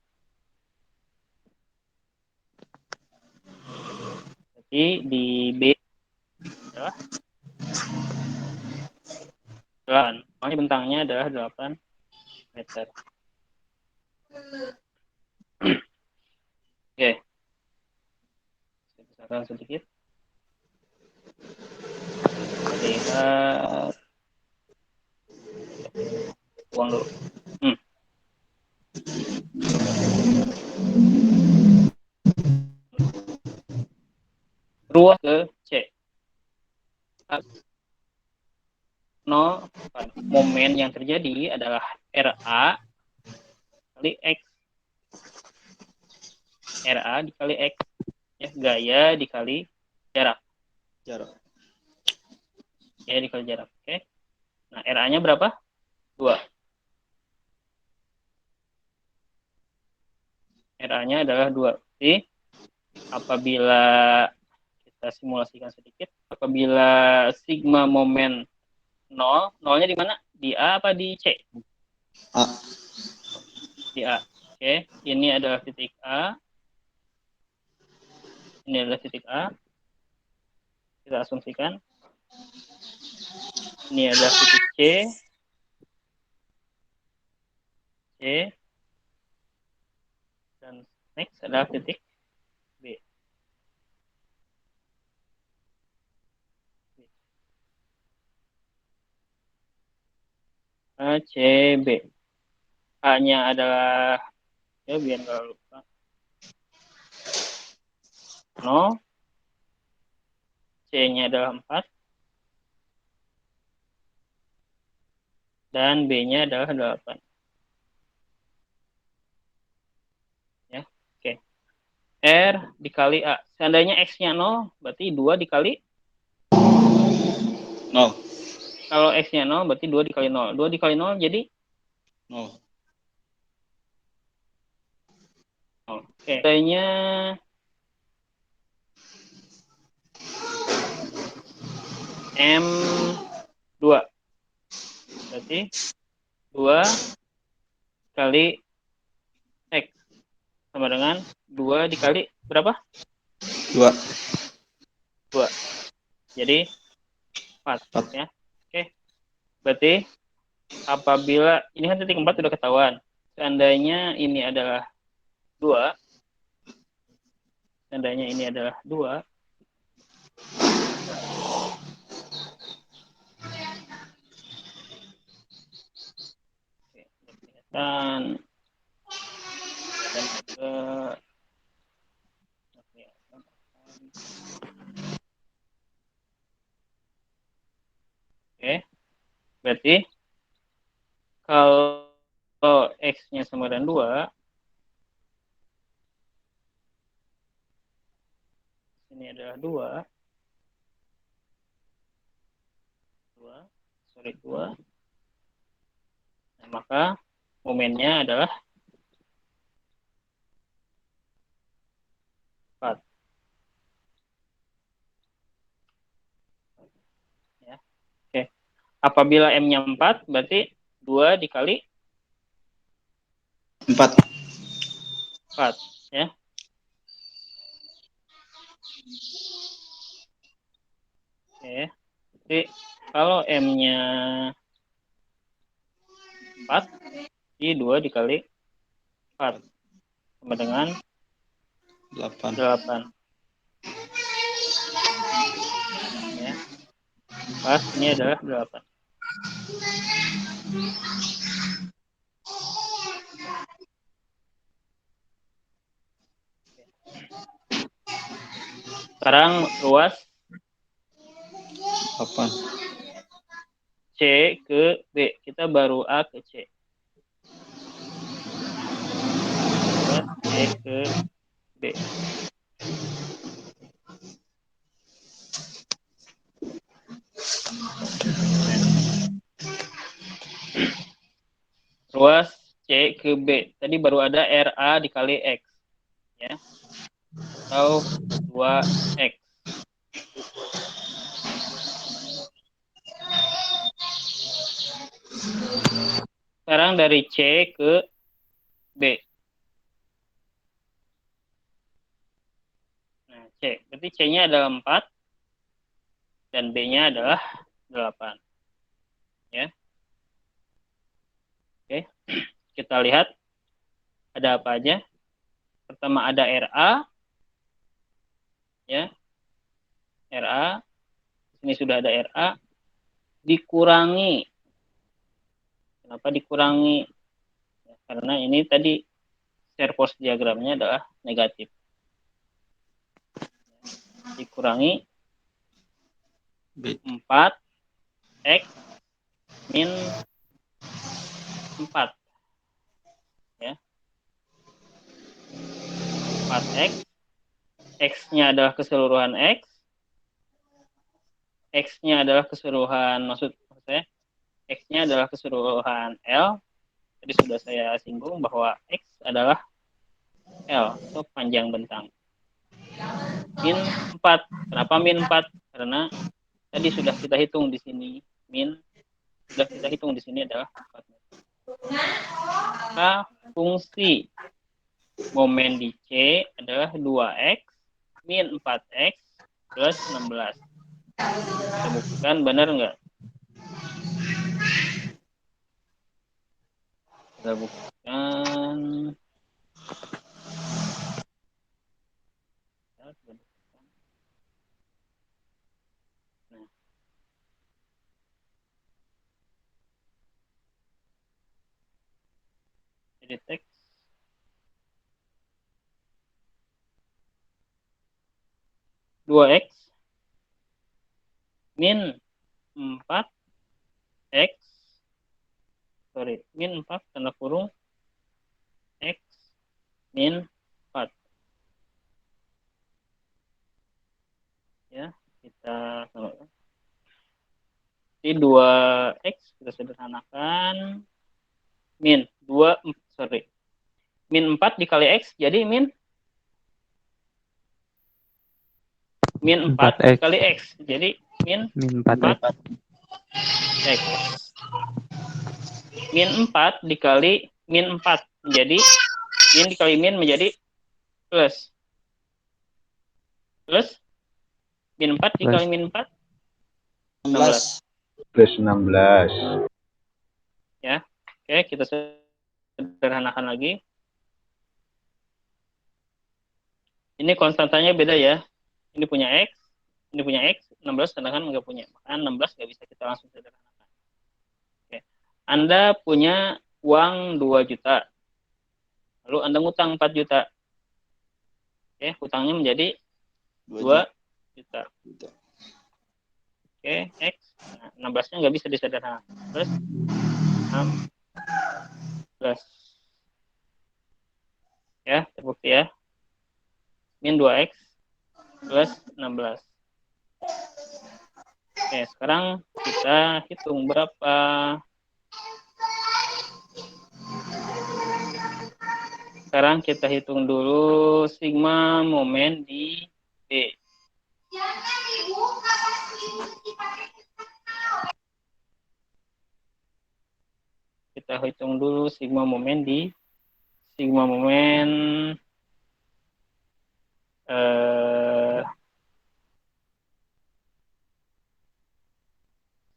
Jadi di B adalah 8. Makanya bentangnya adalah 8 meter. Oke. Saya besarkan sedikit. Lihat. Buang dulu. Ruas ke C. 0. Momen yang terjadi adalah RA kali X. RA dikali X. Ya, gaya dikali jarak. Ya, dikali jarak. Oke. Nah, RA-nya berapa? 2. RA-nya adalah 2. Jadi, apabila kita simulasikan sedikit, apabila sigma momen 0, nolnya di mana? Di A apa di C? A. Di A. Oke, ini adalah titik A. Ini adalah titik A. Kita asumsikan. Ini adalah titik C. C. Dan next adalah titik B. A, C, B. A-nya adalah, ya biar nggak lupa, 0. C-nya adalah 4. Dan B-nya adalah 8. Ya, oke. R dikali A. Seandainya X-nya 0, berarti 2 dikali 0. Kalau X-nya 0, berarti 2 dikali 0. 2 dikali 0 jadi 0. Oke. Seandainya M2. Berarti 2 kali X sama dengan 2 dikali berapa? 2. 2. Jadi 4. Ya. Oke. Berarti apabila ini kan titik 4 sudah ketahuan. Seandainya ini adalah 2. Seandainya ini adalah 2. Oke, kelihatan. Dan juga Berarti kalau X-nya sama dengan 2, ini adalah 2. Nah, maka momennya adalah 4. Ya. Oke. Apabila M-nya 4, berarti 2 dikali 4. 4. Ya. Oke. Jadi kalau M-nya 4, jadi 2 dikali 4 sama dengan 8. 8. Ya. Pas ini adalah 8. Sekarang ruas 8. C ke B. Kita baru A ke C. Ruas C ke B. Ruas C ke B. Tadi baru ada RA dikali X. Ya. Atau 2X. Sekarang dari C ke B. Nah, C. Berarti C-nya adalah 4 dan B-nya adalah 8. Ya. Oke. Kita lihat ada apa aja. Pertama ada RA. Ya. RA. Ini sudah ada RA. Dikurangi. Kenapa dikurangi? Ya, karena ini tadi share force diagramnya adalah negatif. Dikurangi B. 4X min 4. Ya. 4X. X-nya adalah keseluruhan X. X-nya adalah keseluruhan, maksudnya X-nya adalah keseluruhan L. Tadi sudah saya singgung bahwa X adalah L, atau panjang bentang. Min 4. Kenapa min 4? Karena tadi sudah kita hitung di sini. Sudah kita hitung di sini adalah 4 meter. Maka fungsi momen di C adalah 2X min 4X plus 16. Kita buktikan benar nggak? Kita buktikan. Nah. Jadi teks. Dua X min 4X min 4 tanda kurung X min 4. Ya, kita tambahkan. Jadi 2X kita sederhanakan min 4 dikali X jadi min 4 4X. dikali X jadi min 4X. 4X. Min 4 dikali min 4 menjadi min dikali min menjadi plus. Min 4 dikali min 4 16. Plus 16. Ya. Oke, kita sederhanakan lagi. Ini konstantanya beda ya. Ini punya X, 16 sedangkan nggak punya. Maka 16 nggak bisa kita langsung sederhanakan. Oke. Anda punya uang 2 juta. Lalu Anda ngutang 4 juta. Oke, hutangnya menjadi 2 juta. Oke, X Nah, 16-nya nggak bisa disederhanakan. Plus 16. Ya, terbukti ya. Min 2X plus 16. Oke, sekarang kita hitung berapa. Sekarang kita hitung dulu sigma momen di B. Kita hitung dulu sigma momen di sigma momen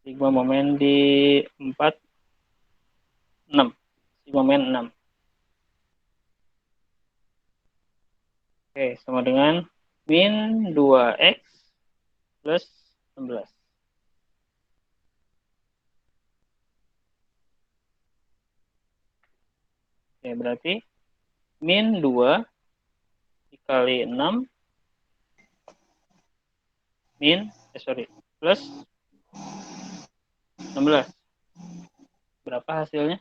sigma momen di 4 6. Sigma momen 6. Oke, sama dengan min 2X plus 16. Oke, berarti min 2 dikali 6 plus 16. Berapa hasilnya?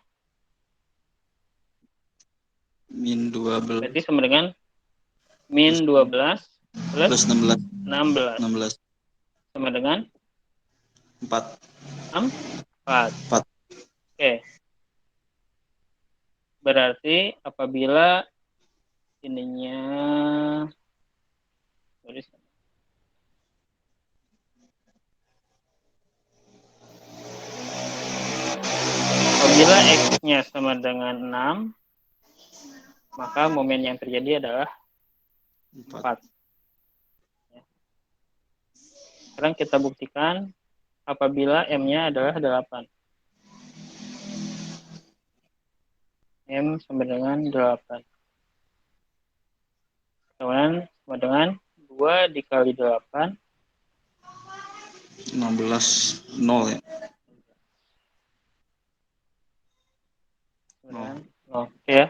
Min 12 Berarti sama dengan min 12 plus plus 16. 16. 16. Sama dengan 4. 4. Oke. Berarti apabila ininya apabila X-nya sama dengan 6, maka momen yang terjadi adalah 4. Sekarang kita buktikan apabila M-nya adalah 8. M sama dengan 8. Kemudian sama dengan 2 dikali 8. 16. 0 ya. Oke ya.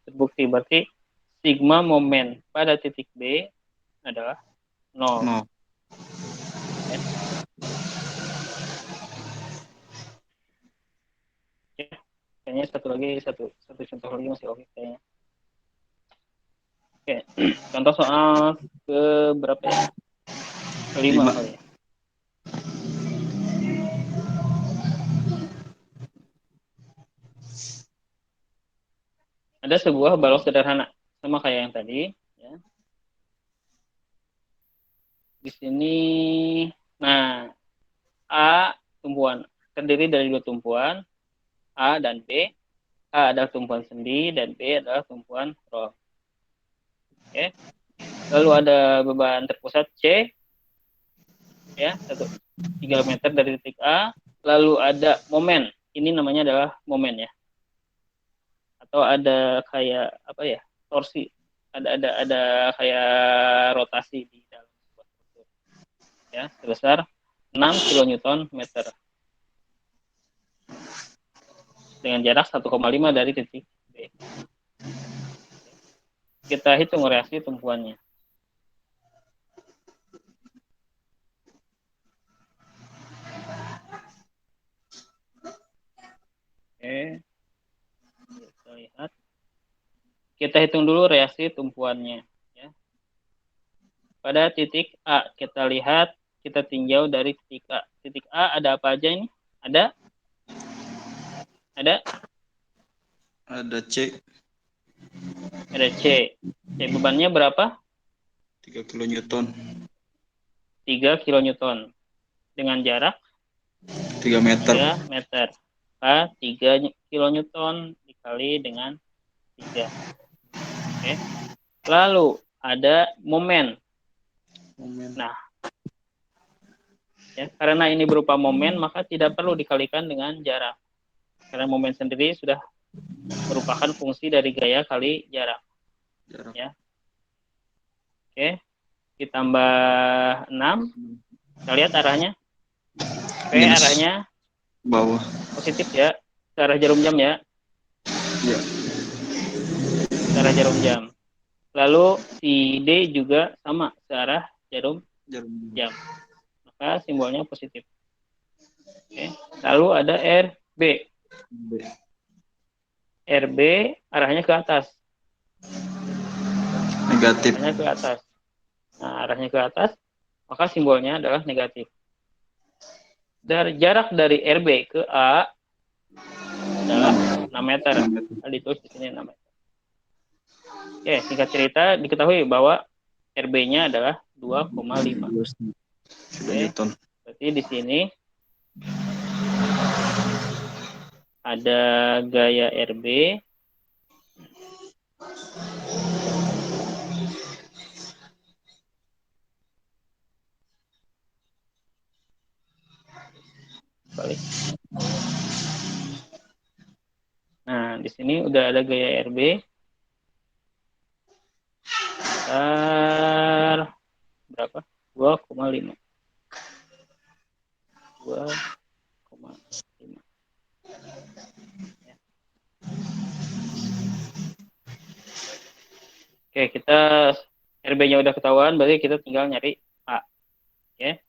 Terbukti. Berarti sigma momen pada titik B adalah 0. 0. Ya. Kayaknya satu contoh lagi masih oke kayaknya. Oke, contoh soal ke berapa ya? Kelima kali ya. Ada sebuah balok sederhana sama kayak yang tadi. Ya. Di sini, nah A tumpuan terdiri dari 2 tumpuan A dan B. A adalah tumpuan sendi dan B adalah tumpuan roll. Oke. Lalu ada beban terpusat C, ya 3 meter dari titik A. Lalu ada momen. Ini namanya adalah momen ya. Atau ada kayak apa ya? Torsi. Ada kayak rotasi di dalam sebuah struktur. Ya, sebesar 6 kN meter. Dengan jarak 1,5 dari titik B. Kita hitung reaksi tumpuannya. Oke. Kita lihat. Kita hitung dulu reaksi tumpuannya. Ya. Pada titik A, kita lihat, kita tinjau dari titik A. Titik A ada apa aja ini? Ada? Ada C. Ada C. C bebannya berapa? 3 kN. 3 kN. Dengan jarak? 3 meter. 3 meter. Maka 3 kN dikali dengan 3. Oke. Lalu ada momen. Nah, ya, karena ini berupa momen, maka tidak perlu dikalikan dengan jarak. Karena momen sendiri sudah merupakan fungsi dari gaya kali jarak. Ya. Oke. Ditambah 6. Kita lihat arahnya. Oke, Minus. arahnya Bawah. positif ya. Ke arah jarum jam ya. Ya. Ke arah jarum jam. Lalu si D juga sama ke arah jarum jam. Maka simbolnya positif. Oke. Lalu ada RB. B. RB arahnya ke atas. Negatif. Arahnya ke atas. Nah, arahnya ke atas, maka simbolnya adalah negatif. Dari jarak dari RB ke A adalah 6 meter. Nah, ditulis di sini 6 meter. Oke, singkat cerita diketahui bahwa RB-nya adalah 2,5. Newton. Berarti di sini ada gaya RB balik. Nah, di sini udah ada gaya RB sekitar berapa? 2,5. 2,5. Ya. Oke, kita RB-nya udah ketahuan, berarti kita tinggal nyari A. Ya.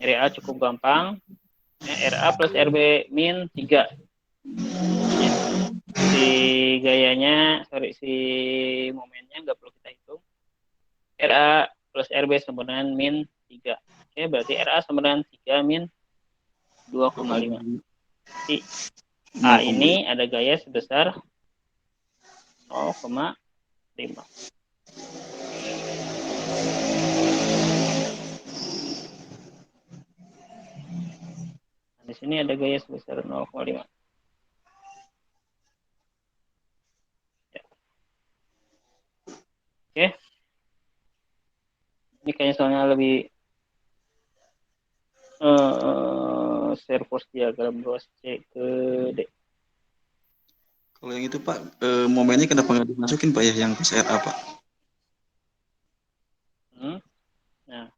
Nyari A cukup gampang. RA plus RB min 3. Ya. Si momennya nggak perlu kita hitung. RA plus RB sama dengan min 3. Oke, berarti RA sama dengan 3 min 2,5. Jadi A ini ada gaya sebesar 0,5. Nah, di sini ada gaya sebesar 0,5. Ya. Oke. Ini kayaknya soalnya lebih share force diagram ruas C ke D. Kalau yang itu Pak, momennya kenapa nggak dimasukin Pak ya yang pas RA Pak? Nah,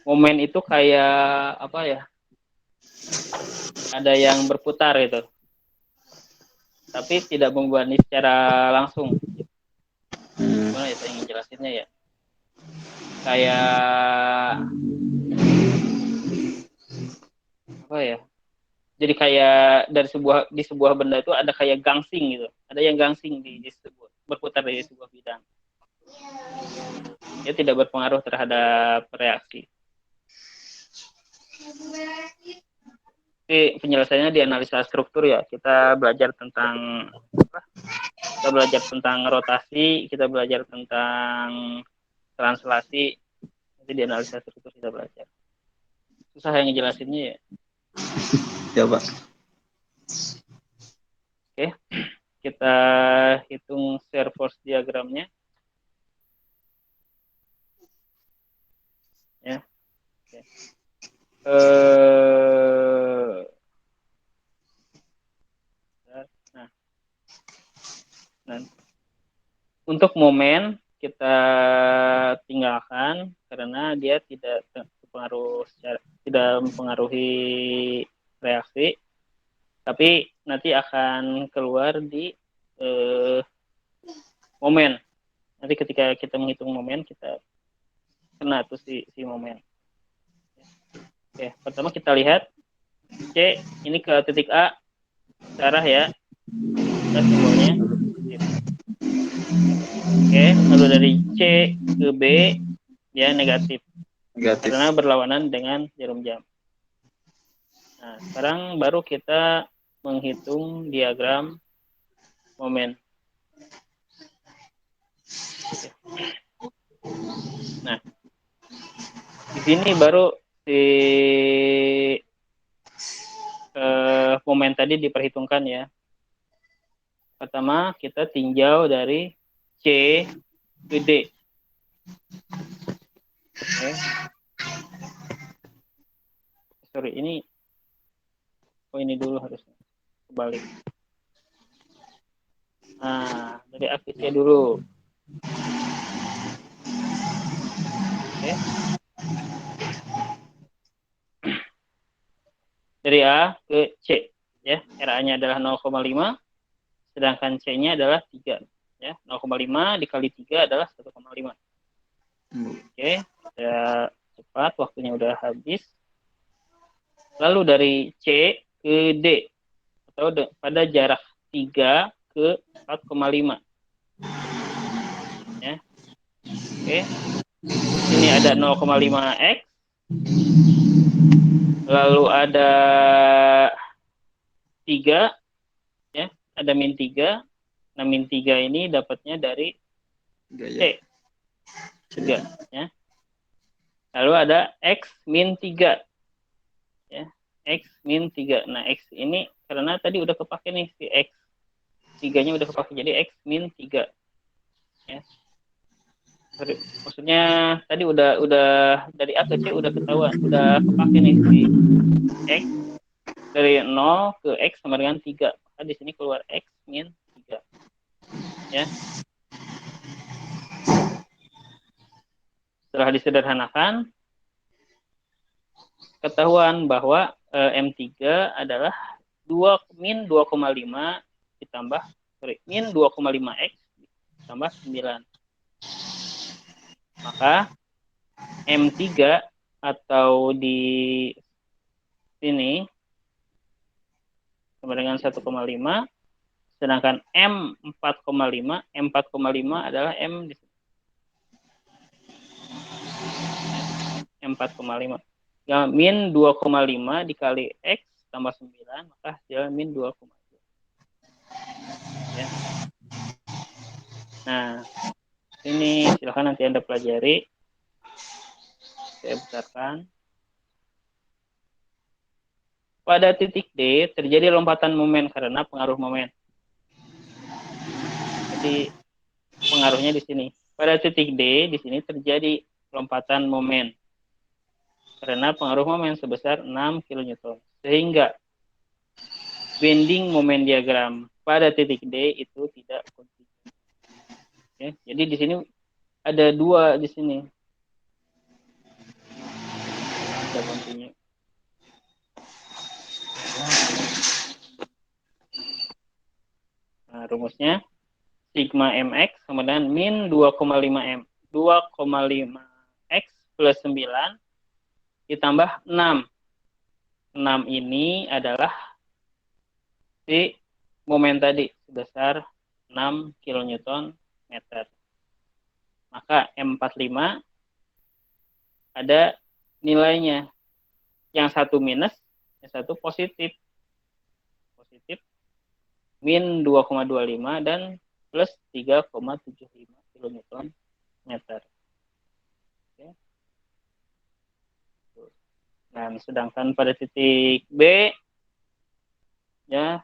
momen itu kayak apa ya? Ada yang berputar gitu, tapi tidak membebani secara langsung. Gimana ya saya ingin jelasinnya ya? Kayak apa ya? Jadi kayak di sebuah benda itu ada kayak gangsing gitu. Ada yang gangsing di sebuah berputar di sebuah bidang. Dia tidak berpengaruh terhadap reaksi. Tapi penjelasannya di analisa struktur ya. Kita belajar tentang kita belajar tentang rotasi, kita belajar tentang translasi. Nanti di analisa struktur kita belajar. Susah yang ngejelasinnya ya. Ya Pak. Oke, kita hitung shear force diagramnya. Ya. Oke. Nah, untuk momen kita tinggalkan karena dia tidak mempengaruhi reaksi, tapi nanti akan keluar di momen. Nanti ketika kita menghitung momen kita kena tuh si momen. Oke, pertama kita lihat C ini ke titik A searah ya. Kita simbolnya. Oke, lalu dari C ke B dia negatif. Karena berlawanan dengan jarum jam. Nah, sekarang baru kita menghitung diagram momen. Oke. Nah, di sini baru si momen tadi diperhitungkan ya. Pertama kita tinjau dari C ke D. Oke. Sorry, ini dulu harusnya kebalik. Nah, dari aksis C dulu. Oke. Dari A ke C ya. RA-nya adalah 0,5 sedangkan C-nya adalah 3 ya. 0,5 dikali 3 adalah 1,5. Oke, udah cepat, waktunya udah habis. Lalu dari C ke D atau pada jarak 3 ke 4,5. Ya. Oke. Ini ada 0,5 X. Lalu ada 3, ya, ada min 3. Nah, min 3 ini dapatnya dari C. 3, ya. Lalu ada X min 3. Ya, X min 3. Nah, X ini karena tadi udah kepake nih, si X 3-nya udah kepake, jadi X min 3. Ya. Maksudnya tadi udah dari A ke C udah ketahuan, udah kepake nih si X dari 0 ke X sama dengan 3. Maka di sini keluar X min 3. Ya. Setelah disederhanakan, ketahuan bahwa M3 adalah min 2,5 ditambah min 2,5X ditambah 9. Maka M3 atau di sini sama dengan 1,5, sedangkan M4,5 adalah M di sini. M4,5. Ya, min 2,5 dikali X tambah 9, maka hasilnya min 2,2. Ya. Nah, ini silakan nanti Anda pelajari. Saya besarkan. Pada titik D terjadi lompatan momen karena pengaruh momen. Jadi pengaruhnya di sini. Pada titik D di sini terjadi lompatan momen karena pengaruh momen sebesar 6 kN. Sehingga bending momen diagram pada titik D itu tidak kontinu. Ya, jadi di sini ada 2 di sini. Tidak kontinu. Nah, rumusnya sigma mx sama dengan min 2,5m. 2,5x plus 9 ditambah 6. 6 ini adalah si momen tadi sebesar 6 kN meter. Maka M45 ada nilainya. Yang satu minus, yang satu positif. Positif min 2,25 dan plus 3,75 kN meter. Oke. Dan sedangkan pada titik B, ya,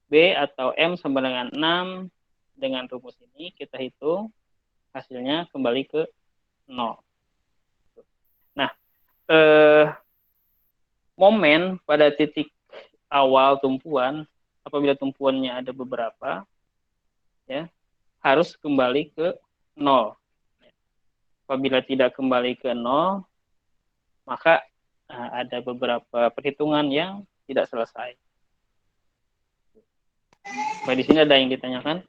B atau M sama dengan 6, dengan rumus ini kita hitung hasilnya kembali ke 0. Nah, momen pada titik awal tumpuan, apabila tumpuannya ada beberapa, ya, harus kembali ke 0. Apabila tidak kembali ke 0, maka ada beberapa perhitungan yang tidak selesai. Baik, di sini ada yang ditanyakan?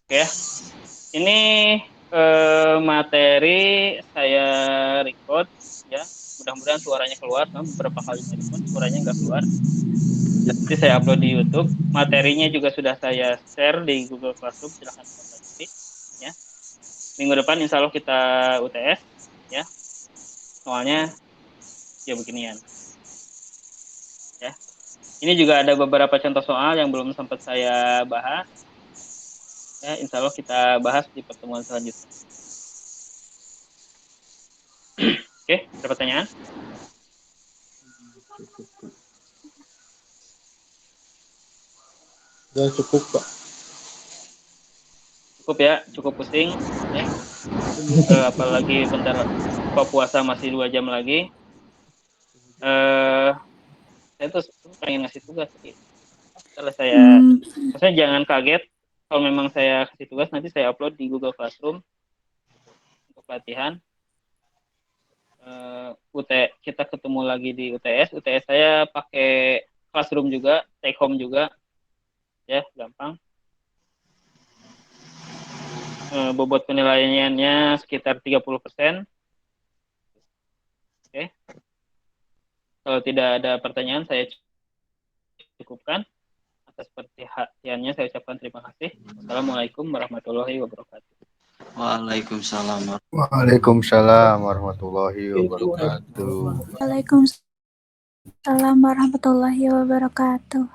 Oke, ini materi saya record, ya. Mudah-mudahan suaranya keluar. Beberapa kali record suaranya nggak keluar. Nanti saya upload di YouTube. Materinya juga sudah saya share di Google Classroom. Silahkan pelajari, ya. Minggu depan insya Allah kita UTS, ya. Soalnya ya beginian. Ya. Ini juga ada beberapa contoh soal yang belum sempat saya bahas. Ya, insya Allah kita bahas di pertemuan selanjutnya. Oke, ada pertanyaan? Ya cukup Pak. Cukup ya, cukup pusing. Ya. Apalagi bentar buka puasa masih 2 jam lagi. Saya tuh pengen ngasih tugas. Setelah saya, maksudnya jangan kaget kalau memang saya kasih tugas, nanti saya upload di Google Classroom untuk pelatihan. Kita ketemu lagi di UTS. UTS saya pakai Classroom juga, take home juga, ya, gampang. bobot penilaiannya sekitar 30%. Oke. Kalau tidak ada pertanyaan, saya cukupkan. Atas perhatiannya saya ucapkan terima kasih. Assalamualaikum warahmatullahi wabarakatuh. Waalaikumsalam. Waalaikumsalam warahmatullahi wabarakatuh. Waalaikumsalam warahmatullahi wabarakatuh.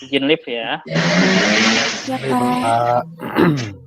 Izin live ya. Ya, Pak. Pak.